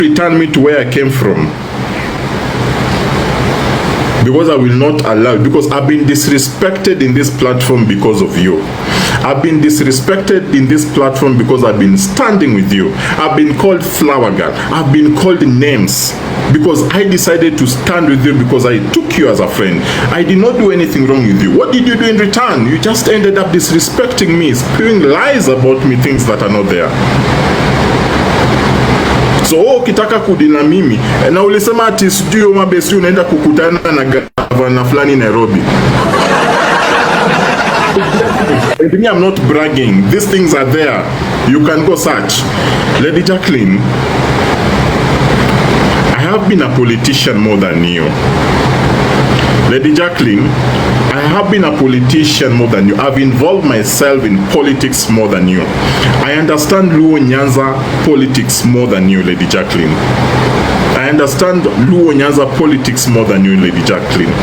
return me to where I came from. Because I will not allow, because I've been disrespected in this platform because of you. I've been disrespected in this platform because I've been standing with you. I've been called flower girl. I've been called names because I decided to stand with you because I took you as a friend. I did not do anything wrong with you. What did you do in return? You just ended up disrespecting me, spewing lies about me, things that are not there. So ukitaka kudina mimi na ulisema ati sijui mabesi unaenda kukutana na gavana fulani Nairobi. And me, I'm not bragging. These things are there. You can go search. Lady Jacqueline, I have been a politician more than you. Lady Jacqueline, I have been a politician more than you. I've involved myself in politics more than you. I understand Luo Nyanza politics more than you, Lady Jacqueline. I understand Luo Nyanza politics more than you, Lady Jacqueline.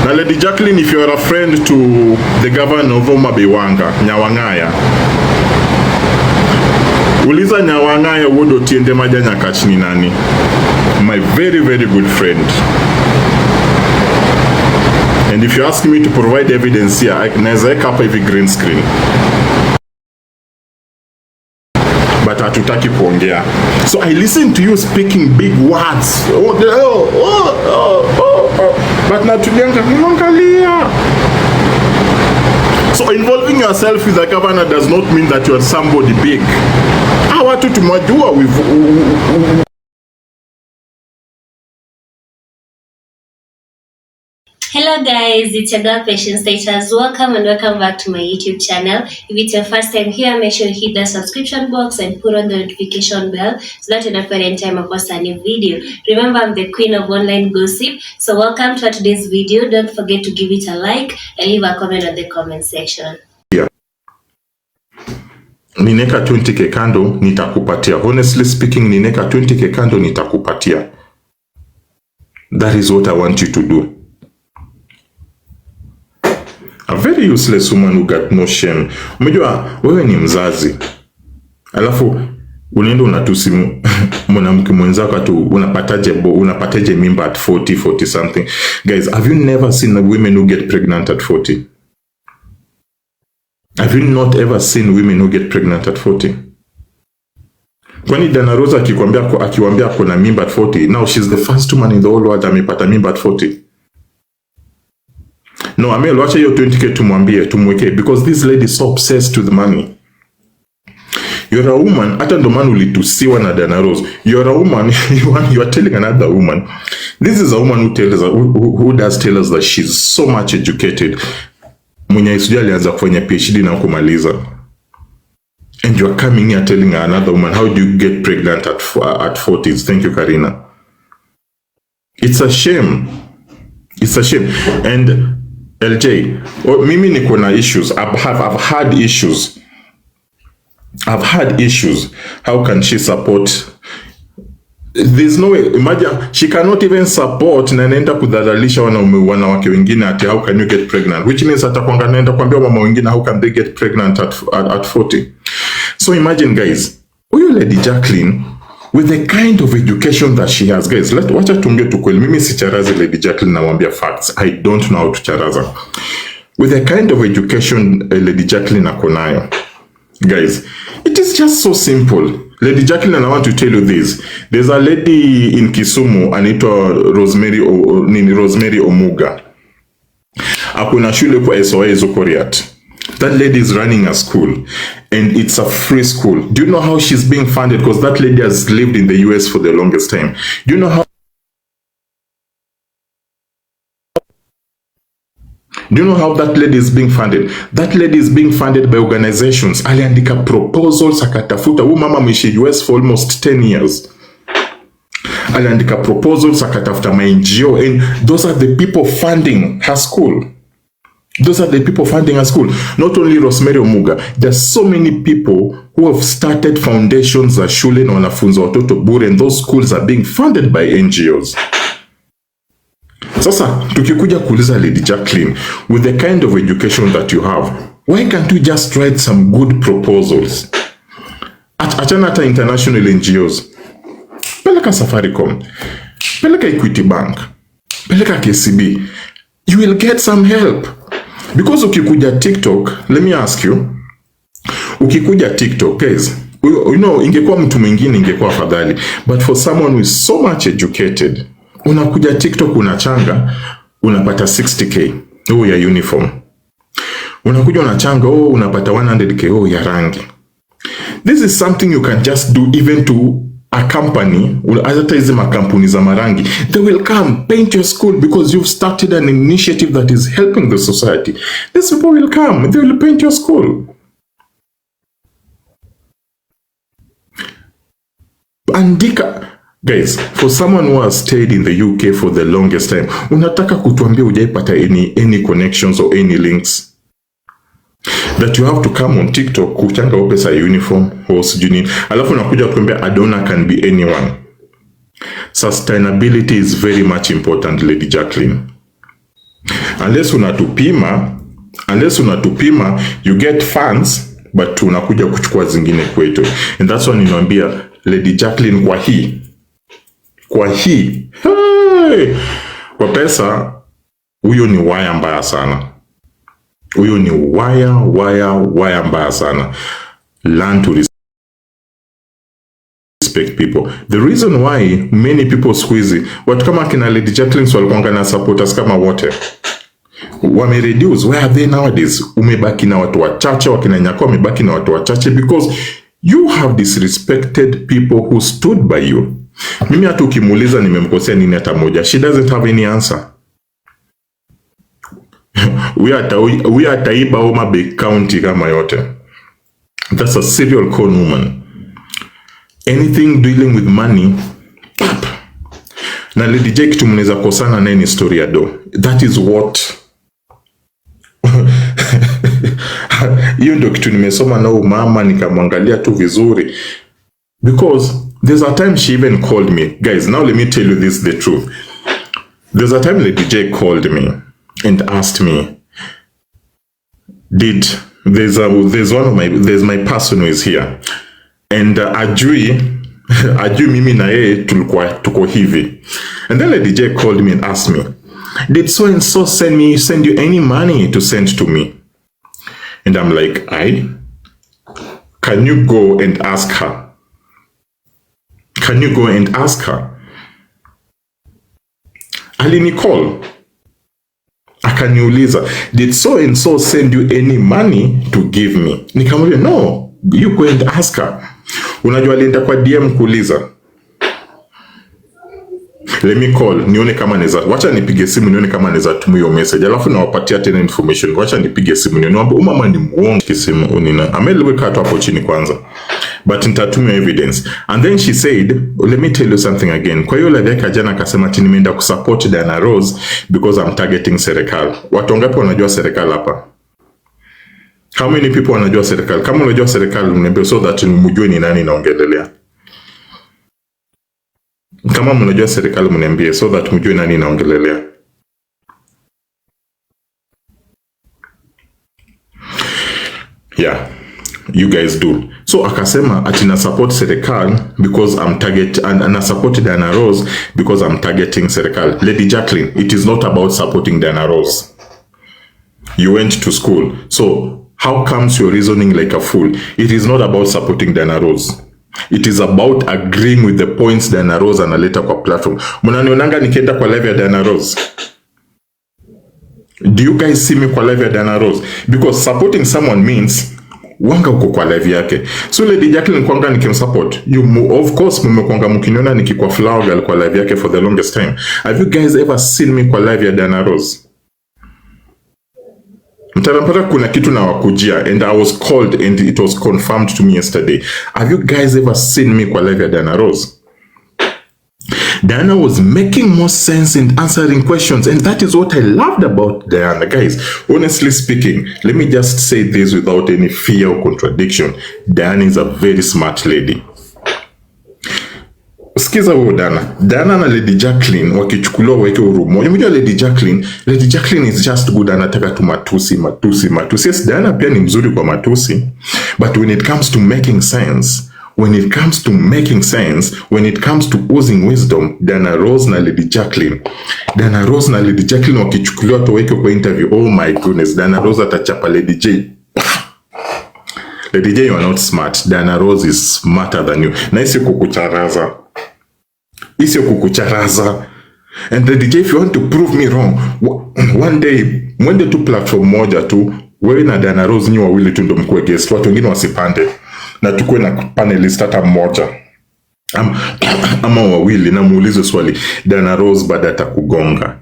Now, Lady Jacqueline, if you are a friend to the governor of Omabewanga, Nyawangaya, uliza Nyawangaya wodo tiende maja nyakachini nani. My very, very good friend. And if you ask me to provide evidence here, I can weka hapa hivi green screen. But hatutaki kuongea. So I listen to you speaking big words. But natulianga niangalia. So involving yourself with the governor does not mean that you are somebody big. Watu tumwajua with Hello guys, it's your girl Patience Status. Welcome and welcome back to my YouTube channel. If it's your first time here, make sure you hit the subscription box and put on the notification bell so that you don't forget any time I post a new video. Remember, I'm the queen of online gossip. So welcome to today's video. Don't forget to give it a like and leave a comment on the comment section. Yeah. Nineka 20k kando nitakupatia. Honestly speaking, nineka 20k kando nitakupatia. That is what I want you to do. A very useless woman who got no shame. Umejua wewe ni mzazi. Alafu unaenda unatusi mwanamke mwenzako tu unapataje mimba at 40 something. Guys, have you never seen women who get pregnant at 40? Have you not ever seen women who get pregnant at 40? Kwani Dana Rosa akiwaambia kuna mimba at 40, now she's the first woman in the whole world amepata mimba at 40. No, Amel, wacha hiyo 20k tumweke, because this lady is so obsessed with money. You're a woman, hata ndo maana ulitusiwa na Dana Rose. You're a woman, you are telling another woman. This is a woman who does tell us that she's so much educated. Mwenye isujua alianza kufanya PhD na kumaliza. And you are coming here telling another woman, how do you get pregnant at 40s? Thank you, Karina. It's a shame. It's a shame. And LJ, mimi niko na issues. I've had issues. I've had issues. How can she support? There's no way. Imagine, she cannot even support na naenda kudhalilisha wanawake wengine ati how can you get pregnant? Which means atakwanga naenda kuambia mama wengine how can they get pregnant at 40? So imagine guys, huyo Lady Jacqueline, with the kind of education that she has, guys, wacha tuongee tu kweli. Mimi si charazi Lady Jacqueline, nawambia facts. I don't know how to charaza. With the kind of education Lady Jacqueline akonayo, guys, it is just so simple. Lady Jacqueline, and I want to tell you this. There's a lady in Kisumu, anaitwa Rosemary Omuga. Akuna shule kwa SOA Zokoriat. That lady is running a school, and it's a free school. Do you know how she's being funded? Because that lady has lived in the US for the longest time. Do you know how that lady is being funded? That lady is being funded by organizations. Aliandika proposals, akatafuta. Huyu mama mwishi US for almost 10 years. Aliandika proposals, akatafuta ma NGO, and those are the people funding her school. Those are the people funding her school. Not only Rosemary Omuga, there's so many people who have started foundations za shule na wanafunza watoto bure, and those schools are being funded by NGOs. Sasa, tukikuja kuuliza Lady Jacqueline, with the kind of education that you have, why can't you just write some good proposals? Achana hata international NGOs. peleka Safaricom, peleka Equity Bank, peleka KCB. You will get some help. Because ukikuja TikTok, let me ask you, ukikuja TikTok, guys, you know, ingekuwa mtu mwingine ingekuwa afadhali, but for someone who is so much educated, unakuja TikTok unachanga, unapata 60k ya uniform. Unakuja unachanga, unapata 100k ya rangi. This is something you can just do even to a company, hata hizi makampuni za marangi. They will come paint your school because you've started an initiative that is helping the society. These people will come, they will paint your school. Andika, guys, for someone who has stayed in the UK for the longest time, unataka kutuambia hujaipata any connections or any links? That you have to come on TikTok kuchanga pesa uniform or sijuni, alafu unakuja kutuambia a donor can be anyone. Sustainability is very much important, Lady Jacqueline. Unless unatupima you get funds, but unakuja kuchukua zingine kwetu. And that's why ninaambia Lady Jacqueline, kwa hii hey, kwa pesa huyo ni waya mbaya sana. Huyo ni waya mbaya sana. Learn to respect people. The reason why many people squeeze watu kama kina Lady Jacqueline walikuwa na supporters kama wote wame reduce. Where are they nowadays? Umebaki na watu wachache, wakina Nyako wamebaki na watu wachache because you have disrespected people who stood by you. Mimi hata ukimuuliza nimemkosea nini hata moja, she doesn't have any answer. We are Taiba Homa Bay County kama yote. That's a serial con woman. Anything dealing with money, pap. Na Lady Jake tumuneza kosana na any story ya do. That is what hiyo ndio kitu nimesoma na mama nikamwangalia tu vizuri. Because there's a time she even called me. Guys, now let me tell you this, the truth. There's a time Lady Jake called me and asked me, there's my person who is here, and ajui mimi na yeye tulikuwa tuko hivi. And then Lady J called me and asked me, did so and so send you any money to send to me? And I'm like, can you go and ask her? Can you go and ask her? Alinicall, akaniuliza, did so and so send you any money to give me? Nikamwambia, no, you go and ask her. Unajua alienda kwa DM kuuliza. Let me call, nione kama neza. Wacha nipige simu nione kama neza tumu hiyo message. Alafu nawapatia tena information. Wacha nipige simu nione mama ni muongo simu unina. Ameliweka tu hapo chini kwanza. But nitatumia evidence. And then she said, let me tell you something again. Kwa hiyo live yake jana akasema ati nimeenda kusupport Diana Rose because I'm targeting serikali. Watu wangapi wanajua serikali hapa? How many people wanajua serikali? Kama unajua serikali mniambie so that mjue ni nani naongelelea. Kama mnajua serikali mniambie so that mjue nani naongelelea. Yeah, you guys do. So akasema ati na support serikali because I'm and support Diana Rose because I'm targeting serikali. Lady Jacqueline, it is not about supporting Diana Rose. You went to school. So how comes you're reasoning like a fool? It is not about supporting Diana Rose. It is about agreeing with the points Diana Rose analeta kwa platform. Mnanionanga nikienda kwa live ya Diana Rose? Do you guys see me kwa live ya Diana Rose? Because supporting someone means wanga uko kwa live yake. So Lady Jacqueline kwanga nikimsupport. Of course mmekwanga mkiniona nikikwa Flower Girl kwa live yake for the longest time. Have you guys ever seen me kwa live ya Diana Rose? Mtarampata kuna kitu na wakujia and I was called and it was confirmed to me yesterday. Have you guys ever seen me kwa live ya Diana Rose? Diana was making more sense in answering questions, and that is what I loved about Diana. Guys, honestly speaking, let me just say this without any fear or contradiction. Diana is a very smart lady. Sikiza huo Diana na Lady Jacqueline wakichukuliwa weke urumo. Unajua Lady Jacqueline is just good, anataka tu matusi. Yes, Diana pia ni mzuri kwa matusi, but when it comes to making sense, when it comes to making sense, when it comes to oozing wisdom, Dana Rose na Lady Jacqueline. Dana Rose na Lady Jacqueline wakichukuliwa tuweke kwa interview. Oh my goodness, Dana Rose atachapa Lady J. Lady J, you are not smart. Dana Rose is smarter than you. Na isi kukucharaza. Isi kukucharaza. And Lady J, if you want to prove me wrong, one day, mwende tu platform moja tu, wewe na Dana Rose nyi wawili tu ndo mkuwe guest, watu wengine wasipande. Na tukue na panelist hata mmoja. Ama wawili na muulize swali, Dana Rose baada atakugonga.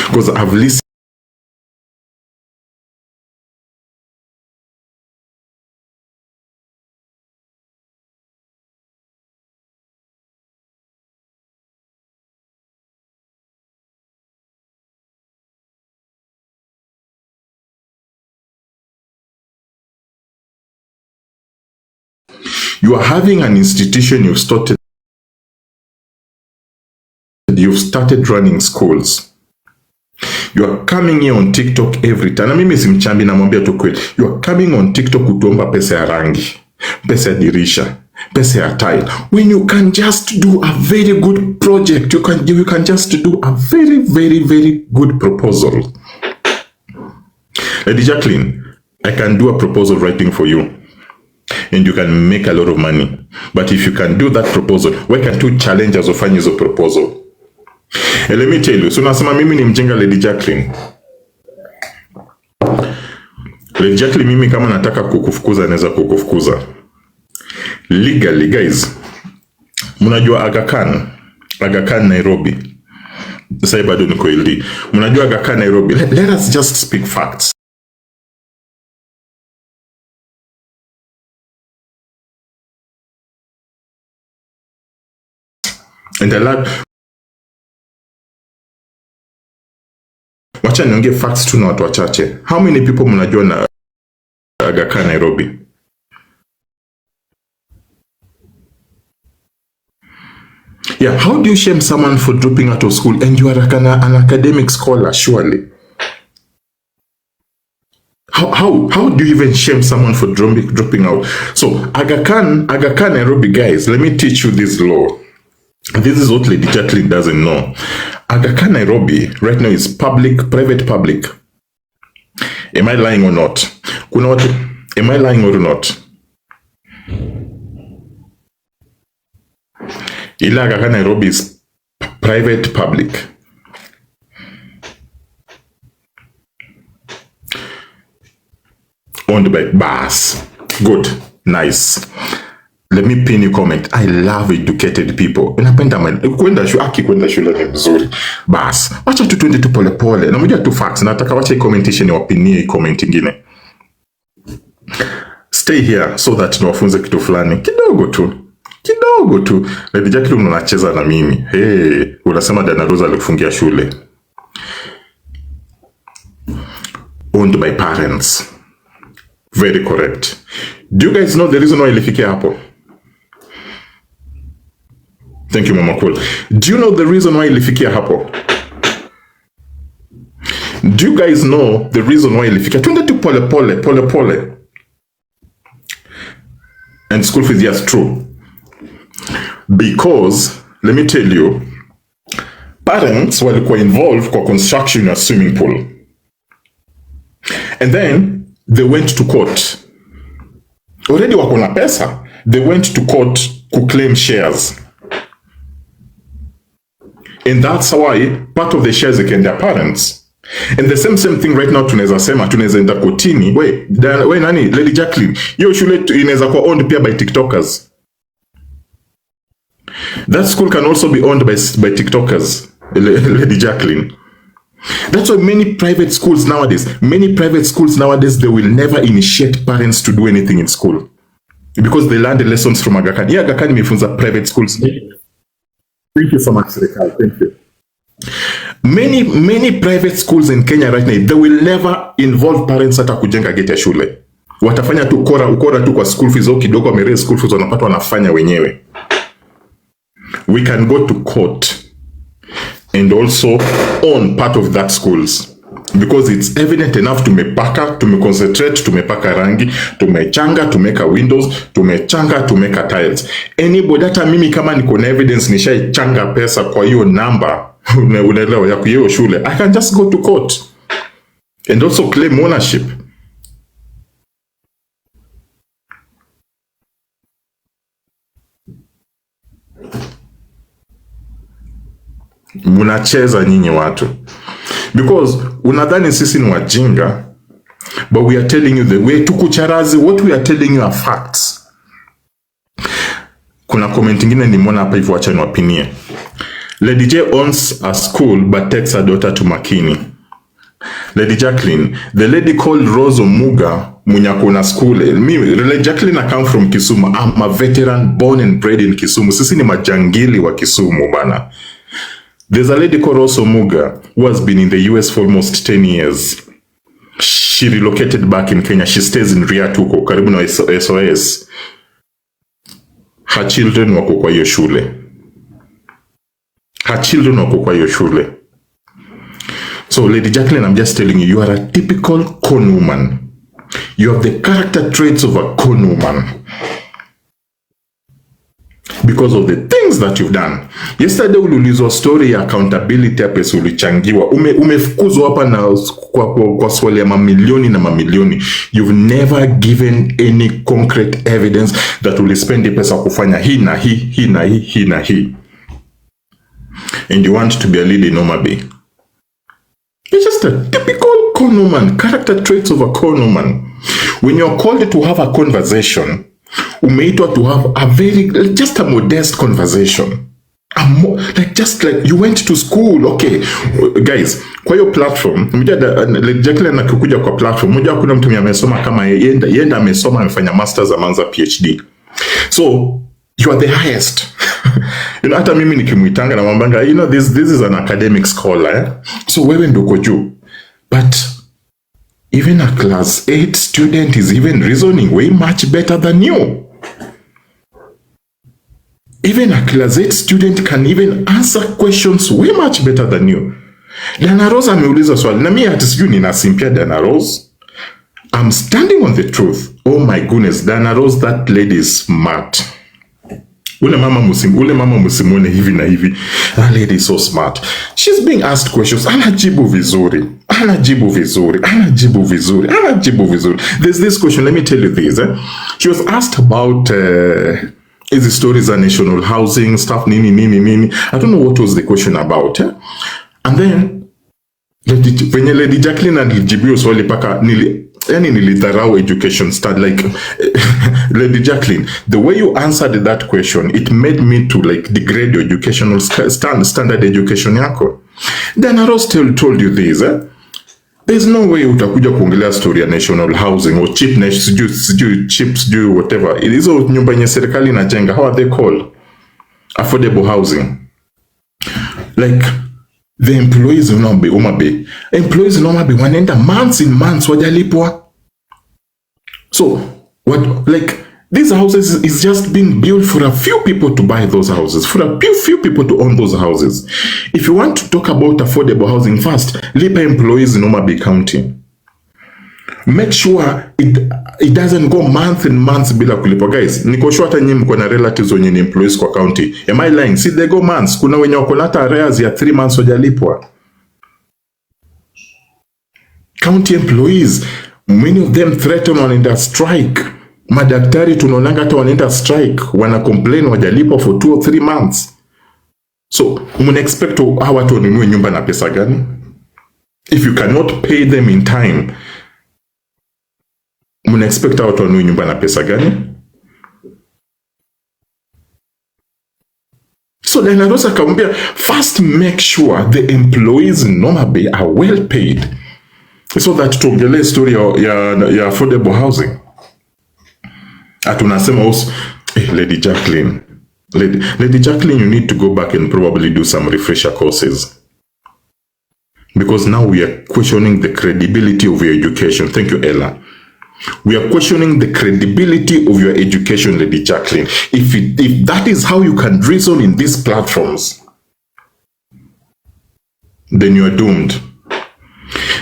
Because I've listened. You are having an institution, you've started running schools. You are coming here on TikTok every time. Na mimi simchambi namwambia tu kweli. You are coming on TikTok kutuomba pesa ya rangi, pesa ya dirisha, pesa ya tile. When you can just do a very good project, you can just do a very, very, very good proposal. Lady Jacqueline, I can do a proposal writing for you. And you can make a lot of money. But if you can do that proposal, why can't you challenge us ufanye hizo proposal? And let me tell you, so nasema mimi ni mjenga Lady Jacqueline. Lady Jacqueline, mimi kama nataka kukufukuza naweza kukufukuza. Legally, guys. Mnajua Aga Khan Nairobi. Sasa bado niko LD. Mnajua Aga Khan Nairobi. Let us just speak facts. And I love. Wacha niongee facts tu na watu wachache. How many people mnajua na Aga Khan Nairobi? Yeah, how do you shame someone for dropping out of school and you are an academic scholar, surely? How do you even shame someone for dropping out? So Aga Khan Nairobi, guys, let me teach you this law. This is what Lady Jacqueline doesn't know. Aga Khan Nairobi right now is private public. Am I lying or not? Am I lying or not? Ila Aga Khan Nairobi is private public. Owned by Bass. Good. Nice. Let me pin you comment. I love educated people. Napenda kwenda shule ni mzuri. Bas, wacha tu twende tu pole pole. Na moja tu facts. Nataka wacha commentation wapinie comment ingine. Stay here so that niwafunze kitu fulani. Kidogo tu. Lady Jacqueline unacheza na mimi. Hey, unasema Dana Rose alikufungia shule. Owned by parents. Very correct. Do you guys know the reason why ilifikia hapo? Thank you, Mama Cool. Do you know the reason why ilifikia hapo? Do you guys know the reason why ilifikia? Twende tu pole pole. And school fees, yes, true. Because, let me tell you, parents walikuwa involved kwa construction ya swimming pool. And then, they went to court. Already wako na pesa. They went to court to claim shares. And that's why part of the shares again their parents. And the same thing right now tunaweza enda kotini. We nani, Lady Jacqueline, hiyo shule inaweza kuwa owned pia by TikTokers. That school can also be owned by TikTokers, Lady Jacqueline. That's why many private schools nowadays, they will never initiate parents to do anything in school. Because they learn the lessons from Aga Khan. Yeah, Aga Khan imefunza private schools. Thank you so much, Rekal. Thank you. Many private schools in Kenya right now, they will never involve parents hata kujenga gate ya shule. Watafanya tu ukora tu kwa school fees au kidogo wameraise school fees wanapata wanafanya wenyewe. We can go to court and also own part of that schools, because it's evident enough tumepaka, tumeconcentrate, tumepaka rangi, tumechanga, tumeka windows, tumechanga, tumeka tiles. Anybody, hata mimi kama niko na evidence nishaichanga pesa kwa hiyo namba unaelewa ya hiyo shule, I can just go to court and also claim ownership. Munacheza nyinyi watu, because unadhani sisi ni wajinga, but we are telling you the way tukucharazi. What we are telling you are facts. Kuna comment ingine nimeona hapa hivyo, acha niwapinie. Lady J owns a school but takes her daughter to Makini. Lady Jacqueline, the lady called Rose Omuga Munyakona school. Me, Lady Jacqueline, I come from Kisumu. I'm a veteran born and bred in Kisumu. Sisi ni majangili wa Kisumu bana. There's a lady called Rose Omuga who has been in the US for almost 10 years. She relocated back in Kenya. She stays in Riatuko, karibu na SOS. Her children wako kwa hiyo shule. Her children wako kwa hiyo shule. So, Lady Jacqueline, I'm just telling you, you are a typical con woman. You have the character traits of a con woman because of the things that you've done. Yesterday, uliulizwa story ya accountability ya pesa ulichangiwa. Umefukuzwa hapa na kwa swali ya mamilioni na mamilioni. You've never given any concrete evidence that ulispendi pesa kufanya hii na hii, hii na hii, hii na hii. And you want to be a leader in Homa Bay. You're just a typical con woman, character traits of a con woman. When you're called to have a conversation, umeitwa to have a very, just a modest conversation. Just like you went to school. Okay, guys, kwa hiyo platform, Jacqueline akikuja kwa platform, mmoja kuna mtu amesoma kama yenda amesoma amefanya masters amanza PhD. So, you are the highest. You know, hata mimi nikimuitanga na mambanga, you know, this is an academic scholar, eh? So wewe ndoko juu. But even a class 8 student is even reasoning way much better than you. Even a class 8 student can even answer questions way much better than you. Dana Rose ameuliza swali, na mimi hata sijui ninasimpia Dana Rose. I'm standing on the truth. Oh my goodness, Dana Rose, that lady is smart. Ule mama musimune hivi na hivi. That lady is so smart. She's being asked questions. Anajibu vizuri. There's this question. Let me tell you this. She was asked about is the stories of national housing stuff. Nini. I don't know what was the question about. And then when Lady Jacqueline alijibu swali paka nilidharau education start, like Lady Jacqueline, the way you answered that question, it made me to like degrade your educational standard education yako. Then I told you this, there's no way utakuja kuongelea story ya national housing or cheapness, sijui whatever. Hizo nyumba yenye serikali inajenga, how are they called? Affordable housing. Like the employees in Homa Bay. Employees in Homa Bay wanaenda months in months wajalipwa. So, what, like, these houses is just being built for a few people to buy those houses, for a few people to own those houses. If you want to talk about affordable housing first, lipa employees in Homa Bay County. Make sure it doesn't go months and months bila kulipwa. Guys, niko sure hata nyinyi mko na relatives wenye ni employees kwa county. Am I lying? See, they go months. Kuna wenye wako na hata arrears ya 3 months wajalipwa. County employees, many of them threaten wanaenda strike. Madaktari tunaonanga hata wanaenda strike, wana complain wajalipwa for 2 or 3 months. So, muna expect hawa watu wanunue nyumba na pesa gani? If you cannot pay them in time, muna expect watu wanunue nyumba na pesa gani? So Dana Rose akamwambia, first make sure the employees in Homa Bay are well paid, so that tuongelee story ya affordable housing. Atunasema also, Lady Jacqueline, Lady Jacqueline, you need to go back and probably do some refresher courses, because now we are questioning the credibility of your education. Thank you, Ella. We are questioning the credibility of your education, Lady Jacqueline. If that is how you can reason in these platforms, then you are doomed.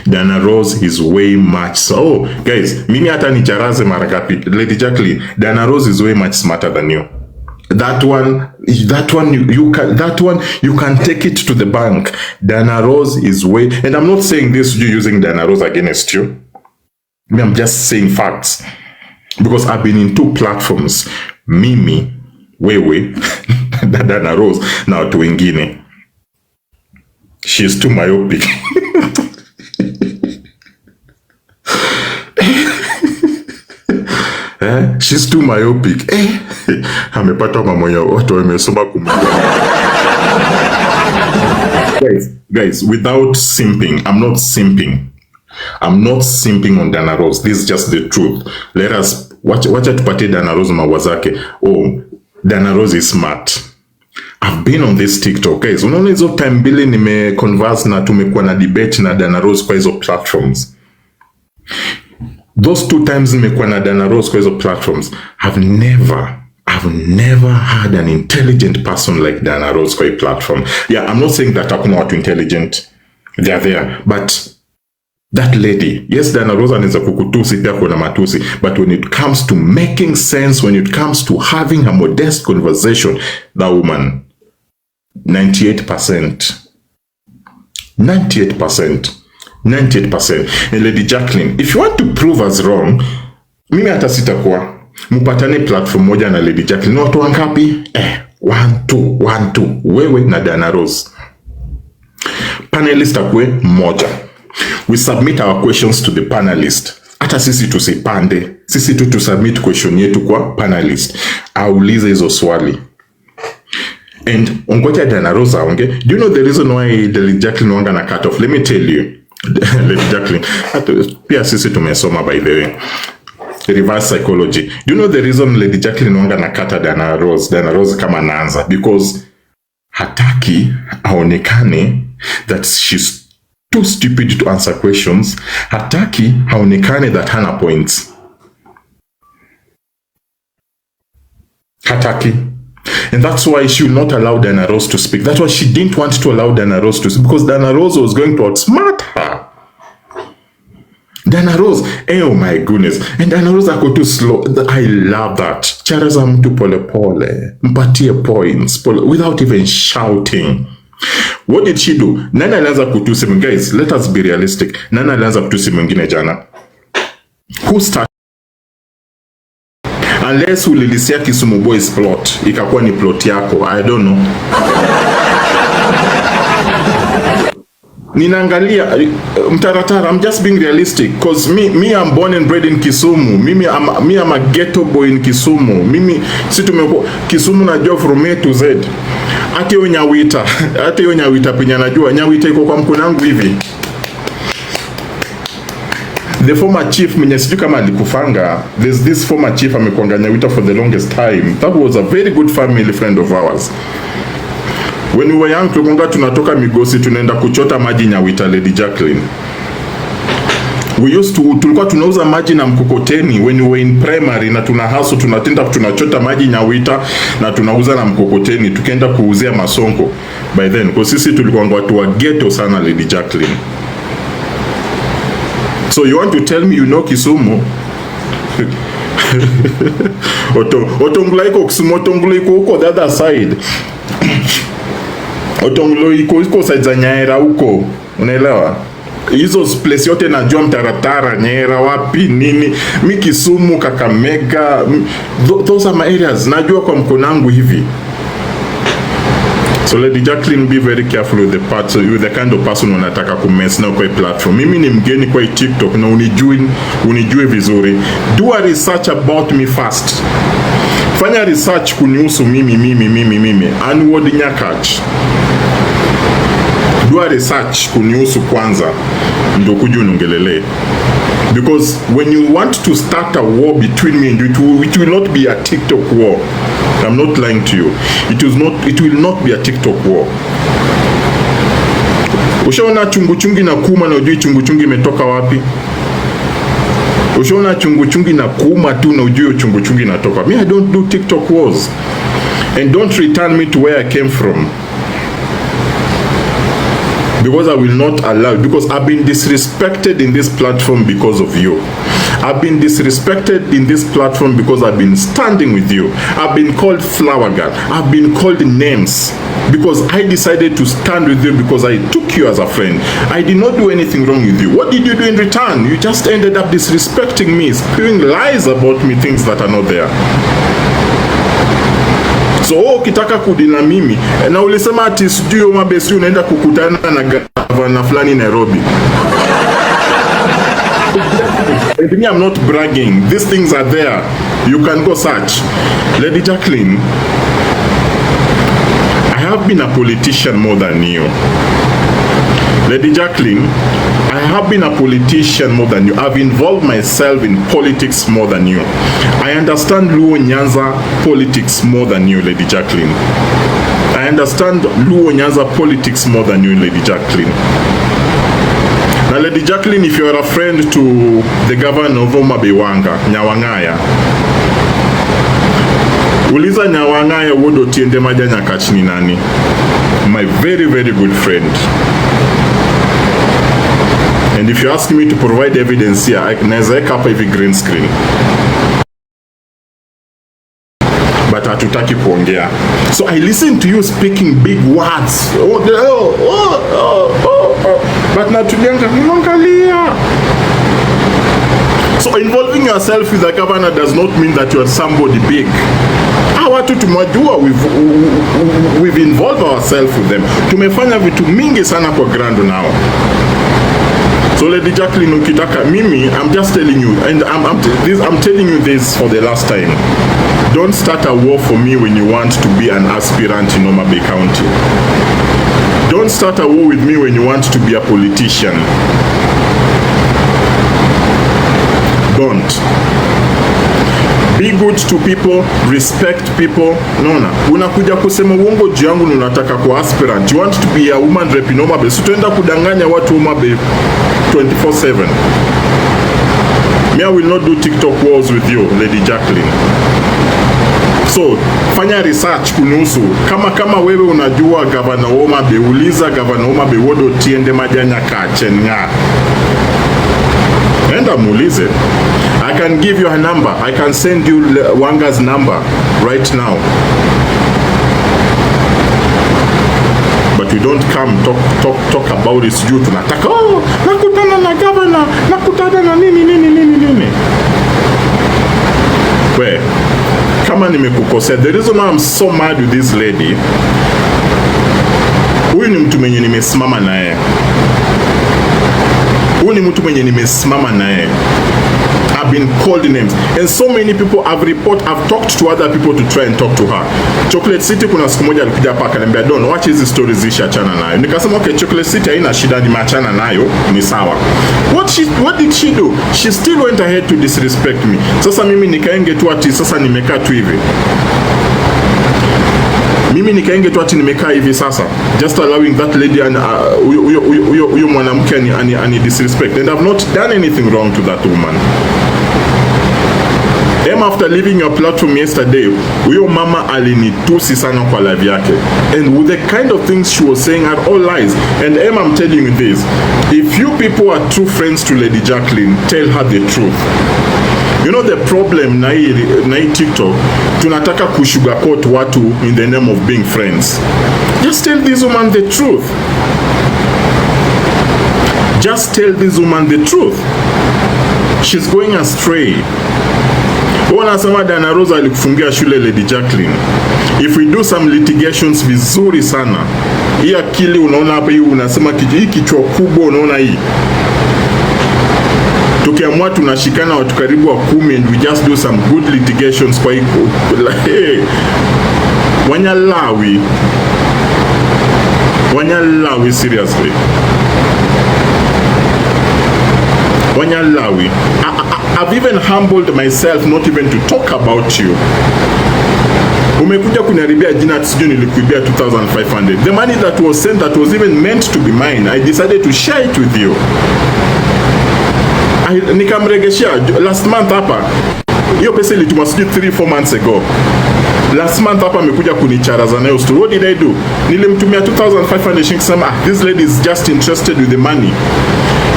Dana Rose is way much so. Oh, guys, mimi hata nicharaze mara ngapi, Lady Jacqueline, Dana Rose is way much smarter than you. That one you can take it to the bank. Dana Rose is way, and I'm not saying this you using Dana Rose against you. I'm just saying facts. Because I've been in 2 platforms. Mimi, wewe, Dana Rose, now to wengine. She's too myopic. She's too myopic. Amepata mamoyo watu wamesoma Guys, without simping, I'm not simping on Dana Rose. This is just the truth. Let us wacha tupatie Dana Rose mawazake. Oh, Dana Rose is smart. I've been on this TikTok, guys. Unaona hizo time mbili nimeconverse na tumekuwa na debate na Dana Rose kwa hizo platforms. Those 2 times nimekuwa na Dana Rose kwa hizo platforms, I've never had an intelligent person like Dana Rose kwa hii platform. Yeah, I'm not saying that hakuna watu intelligent. They are there, but that lady, yes, Dana Rose anaweza kukutusi pia kuna matusi, but when it comes to making sense, when it comes to having a modest conversation, that woman, 98%. And Lady Jacqueline, if you want to prove us wrong, mimi hata sitakuwa mpatane platform moja na Lady Jacqueline. Watu wangapi? 1-2 wewe na Dana Rose. Panelist akwe moja. We submit our questions to the panelist. Hata sisi tusipande. Sisi tu submit question yetu kwa panelist. Aulize hizo swali. And ongoja Dana Rose aonge. Do you know the reason why Lady Jacqueline wanga na cut off? Let me tell you. Lady Jacqueline, pia sisi tumesoma by the way. Reverse psychology. Do you know the reason Lady Jacqueline wanga na kata Dana Rose kama naanza? Because hataki aonekane that she's too stupid to answer questions. Hataki aonekane that hana points. Hataki. And that's why she will not allow Dana Rose to speak. That's why she didn't want to allow Dana Rose to speak, because Dana Rose was going to outsmart her. Dana Rose, oh my goodness. And Dana Rose ako too slow. I love that. Charaza mtu pole pole. Mpatie points without even shouting. What did she do? Nana alianza kutusi mwingine. Guys, let us be realistic. Nana alianza kutusi mwingine jana. Who started? Unless ulilisia Kisumu Boys plot, ikakuwa ni plot yako, I don't know. Ninaangalia mtaratara, I'm just being realistic, because me I'm born and bred in Kisumu. I'm a ghetto boy in Kisumu. Si tumekuwa Kisumu najua from A to Z. Hata hiyo Nyawita pinya najua. Nyawita iko kwa mkono wangu hivi. The former chief mwenye sijui kama alikufanga, there's this former chief amekuanga Nyawita for the longest time. That was a very good family friend of ours. When we were young, tunatoka Migosi tunaenda kuchota maji Nyawita, Lady Jacqueline. Tulikuwa tunauza maji na mkokoteni when we were in primary, na tunachota maji Nyawita na tunauza na mkokoteni, tukaenda kuuzia Masonko by then. Kwa sisi tulikuwa watu wa ghetto sana, Lady Jacqueline. So you want to tell me you know Kisumu? Otongulaiko Kisumu, Otongulaiko huko the other side. Otongulaiko huko side za Nyaera huko. Unaelewa? Hizo place yote najua, Mtaratara, Nyaera, wapi nini. Mi Kisumu, Kakamega, those are my areas. Najua kwa mkono wangu hivi. So Lady Jacqueline, be very careful with the kind of person unataka kumess na kwa platform. Mimi ni mgeni kwa TikTok na unijue vizuri. Do a research about me first. Fanya research kunihusu mimi. Unword Nyakach. Do a research kunihusu kwanza ndio kuja uniongelele. Because when you want to start a war between me and you, it will not be a TikTok war. I'm not lying to you. It will not be a TikTok war. Ushaona chungu na kuuma na ujui chungu imetoka wapi? Ushaona chungu na kuuma tu na ujui chungu inatoka. Me, I don't do TikTok wars. And don't return me to where I came from. because I will not allow, because I've been disrespected in this platform because of you. I've been disrespected in this platform because I've been standing with you. I've been called flower girl. I've been called names because I decided to stand with you, because I took you as a friend. I did not do anything wrong with you. What did you do in return? You just ended up disrespecting me, spewing lies about me, things that are not there. So ukitaka kudina mimi na ulisema ati sijui mabesi unaenda kukutana na gavana fulani Nairobi. And me, I'm not bragging. These things are there. You can go search. Lady Jacqueline, I have been a politician more than you. Lady Jacqueline, I have been a politician more than you. I've involved myself in politics more than you. I understand Luo Nyanza politics more than you, Lady Jacqueline. I understand Luo Nyanza politics more than you, Lady Jacqueline. Now, Lady Jacqueline, if you are a friend to the governor of Homa Bay Nyawangaya, uliza Nyawangaya wodo tiende maja Nyakach ni nani? My very, very good friend. And if you ask me to provide evidence here, I can up every green screen. But hatutaki kuongea. So I listen to you speaking big words. But natulianga niangalia. So involving yourself with the governor does not mean that you are somebody big. Watu tumwajua, we've involved ourselves with them. Tumefanya vitu mingi sana kwa ground now. So Lady Jacqueline, ukitaka mimi, I'm just telling you, and I'm telling you this for the last time. Don't start a war for me when you want to be an aspirant in Homa Bay County. Don't start a war with me when you want to be a politician. Don't. Be good to people, respect people. Nona, unakuja kusema uongo juu yangu na unataka kwa aspirant. You want to be a woman rep in Homa Bay. So tuenda kudanganya watu Homa Bay 24/7. Me, I will not do TikTok wars with you, Lady Jacqueline. So, fanya research kunusu. Kama wewe unajua Governor Homa Bay, uliza Governor Homa Bay wodo tiende majanya kachenga. Enda muulize. I can give you a number. I can send you Wanga's number right now. But we don't come talk about it. You tunataka nakutana na governor, nakutana na nini. Where? Kama nimekukosea. The reason why I'm so mad with this lady, huyu ni mtu mwenye nimesimama naye. I've been called names, and so many people I've talked to other people to try and talk to her. Chocolate City kuna siku moja alikuja hapa akaniambia, "Don, watch hizi stories zishachana nayo." Nikasema, "Okay, Chocolate City haina shida, nimeachana nayo, ni sawa." What did she do? She still went ahead to disrespect me. Sasa mimi nikaenge tu ati sasa nimekaa tu hivi. Sasa, just allowing that lady and huyo mwanamke ani disrespect, and I've not done anything wrong to that woman. After leaving your platform yesterday, huyo mama alinitusi sana kwa live yake, and with the kind of things she was saying are all lies. And I'm telling you this, if you people are true friends to Lady Jacqueline, tell her the truth. You know the problem na hii TikTok, tunataka kusugarcoat watu in the name of being friends. Just tell this woman the truth. Just tell this woman the truth. She's going astray. Wanasema Dana Rosa alikufungia shule Lady Jacqueline. If we do some litigations vizuri sana, hii akili unaona hapa, hii unasema hii kichwa kubwa unaona hii. Tukiamua tunashikana watu karibu wa 10 and we just do some good litigations kwa hii. Wanyalawi seriously. Wanyalawi. I've even humbled myself not even to talk about you. Umekuja kuniharibia jina, sijui nilikuibia 2,500. The money that was sent, that was even meant to be mine, I decided to share it with you. Nikamregeshia last month hapa. Hiyo pesa ilitumwa sijui 3-4 months ago. Last month hapa amekuja kunicharaza nayo story. What did I do? Nilimtumia 2500 shillings sema this lady is just interested with the money.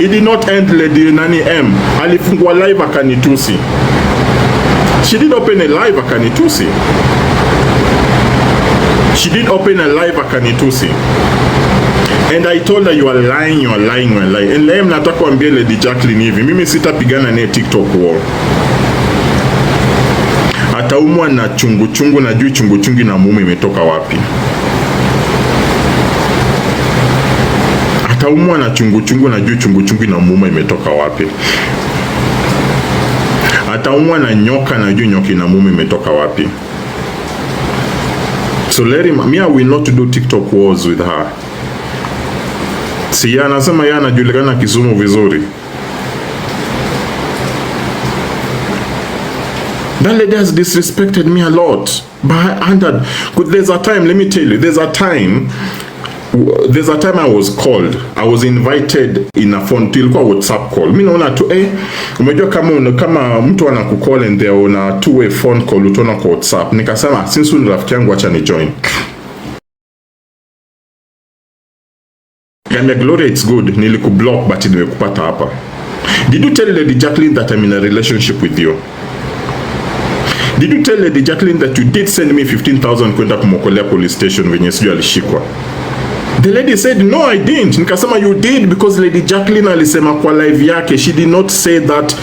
It did not end lady nani M. Alifungua live akanitusi. She did open a live akanitusi. She did open a live akanitusi. And I told her you are lying, you are lying, you are lying. And leo nataka kuambia Lady Jacqueline hivi, mimi sitapigana naye TikTok war. Ataumwa na chungu na juu chungu na mume imetoka wapi? Ataumwa na chungu na juu chungu na mume imetoka wapi? Ataumwa na nyoka na juu nyoki na mume imetoka wapi? So let him, me I will not do TikTok wars with her. Si anasema yeye anajulikana Kisumu vizuri. That lady has disrespected me a lot. But there's a time, let me tell you, there's a time I was called. I was invited in a phone, tilikuwa WhatsApp call. Mimi naona tu umejua kama mtu anakukall and there on a two-way phone call utaona kwa WhatsApp. Nikasema since ni rafiki yangu acha ni join. Kama Gloria it's good, nilikublock but nimekupata hapa. Did you tell Lady Jacqueline that I'm in a relationship with you? Did you tell Lady Jacqueline that you did send me 15,000 kwenda kumokolea police station venye sijui alishikwa? The lady said no I didn't. Nikasema you did because Lady Jacqueline alisema kwa live yake. She did not say that.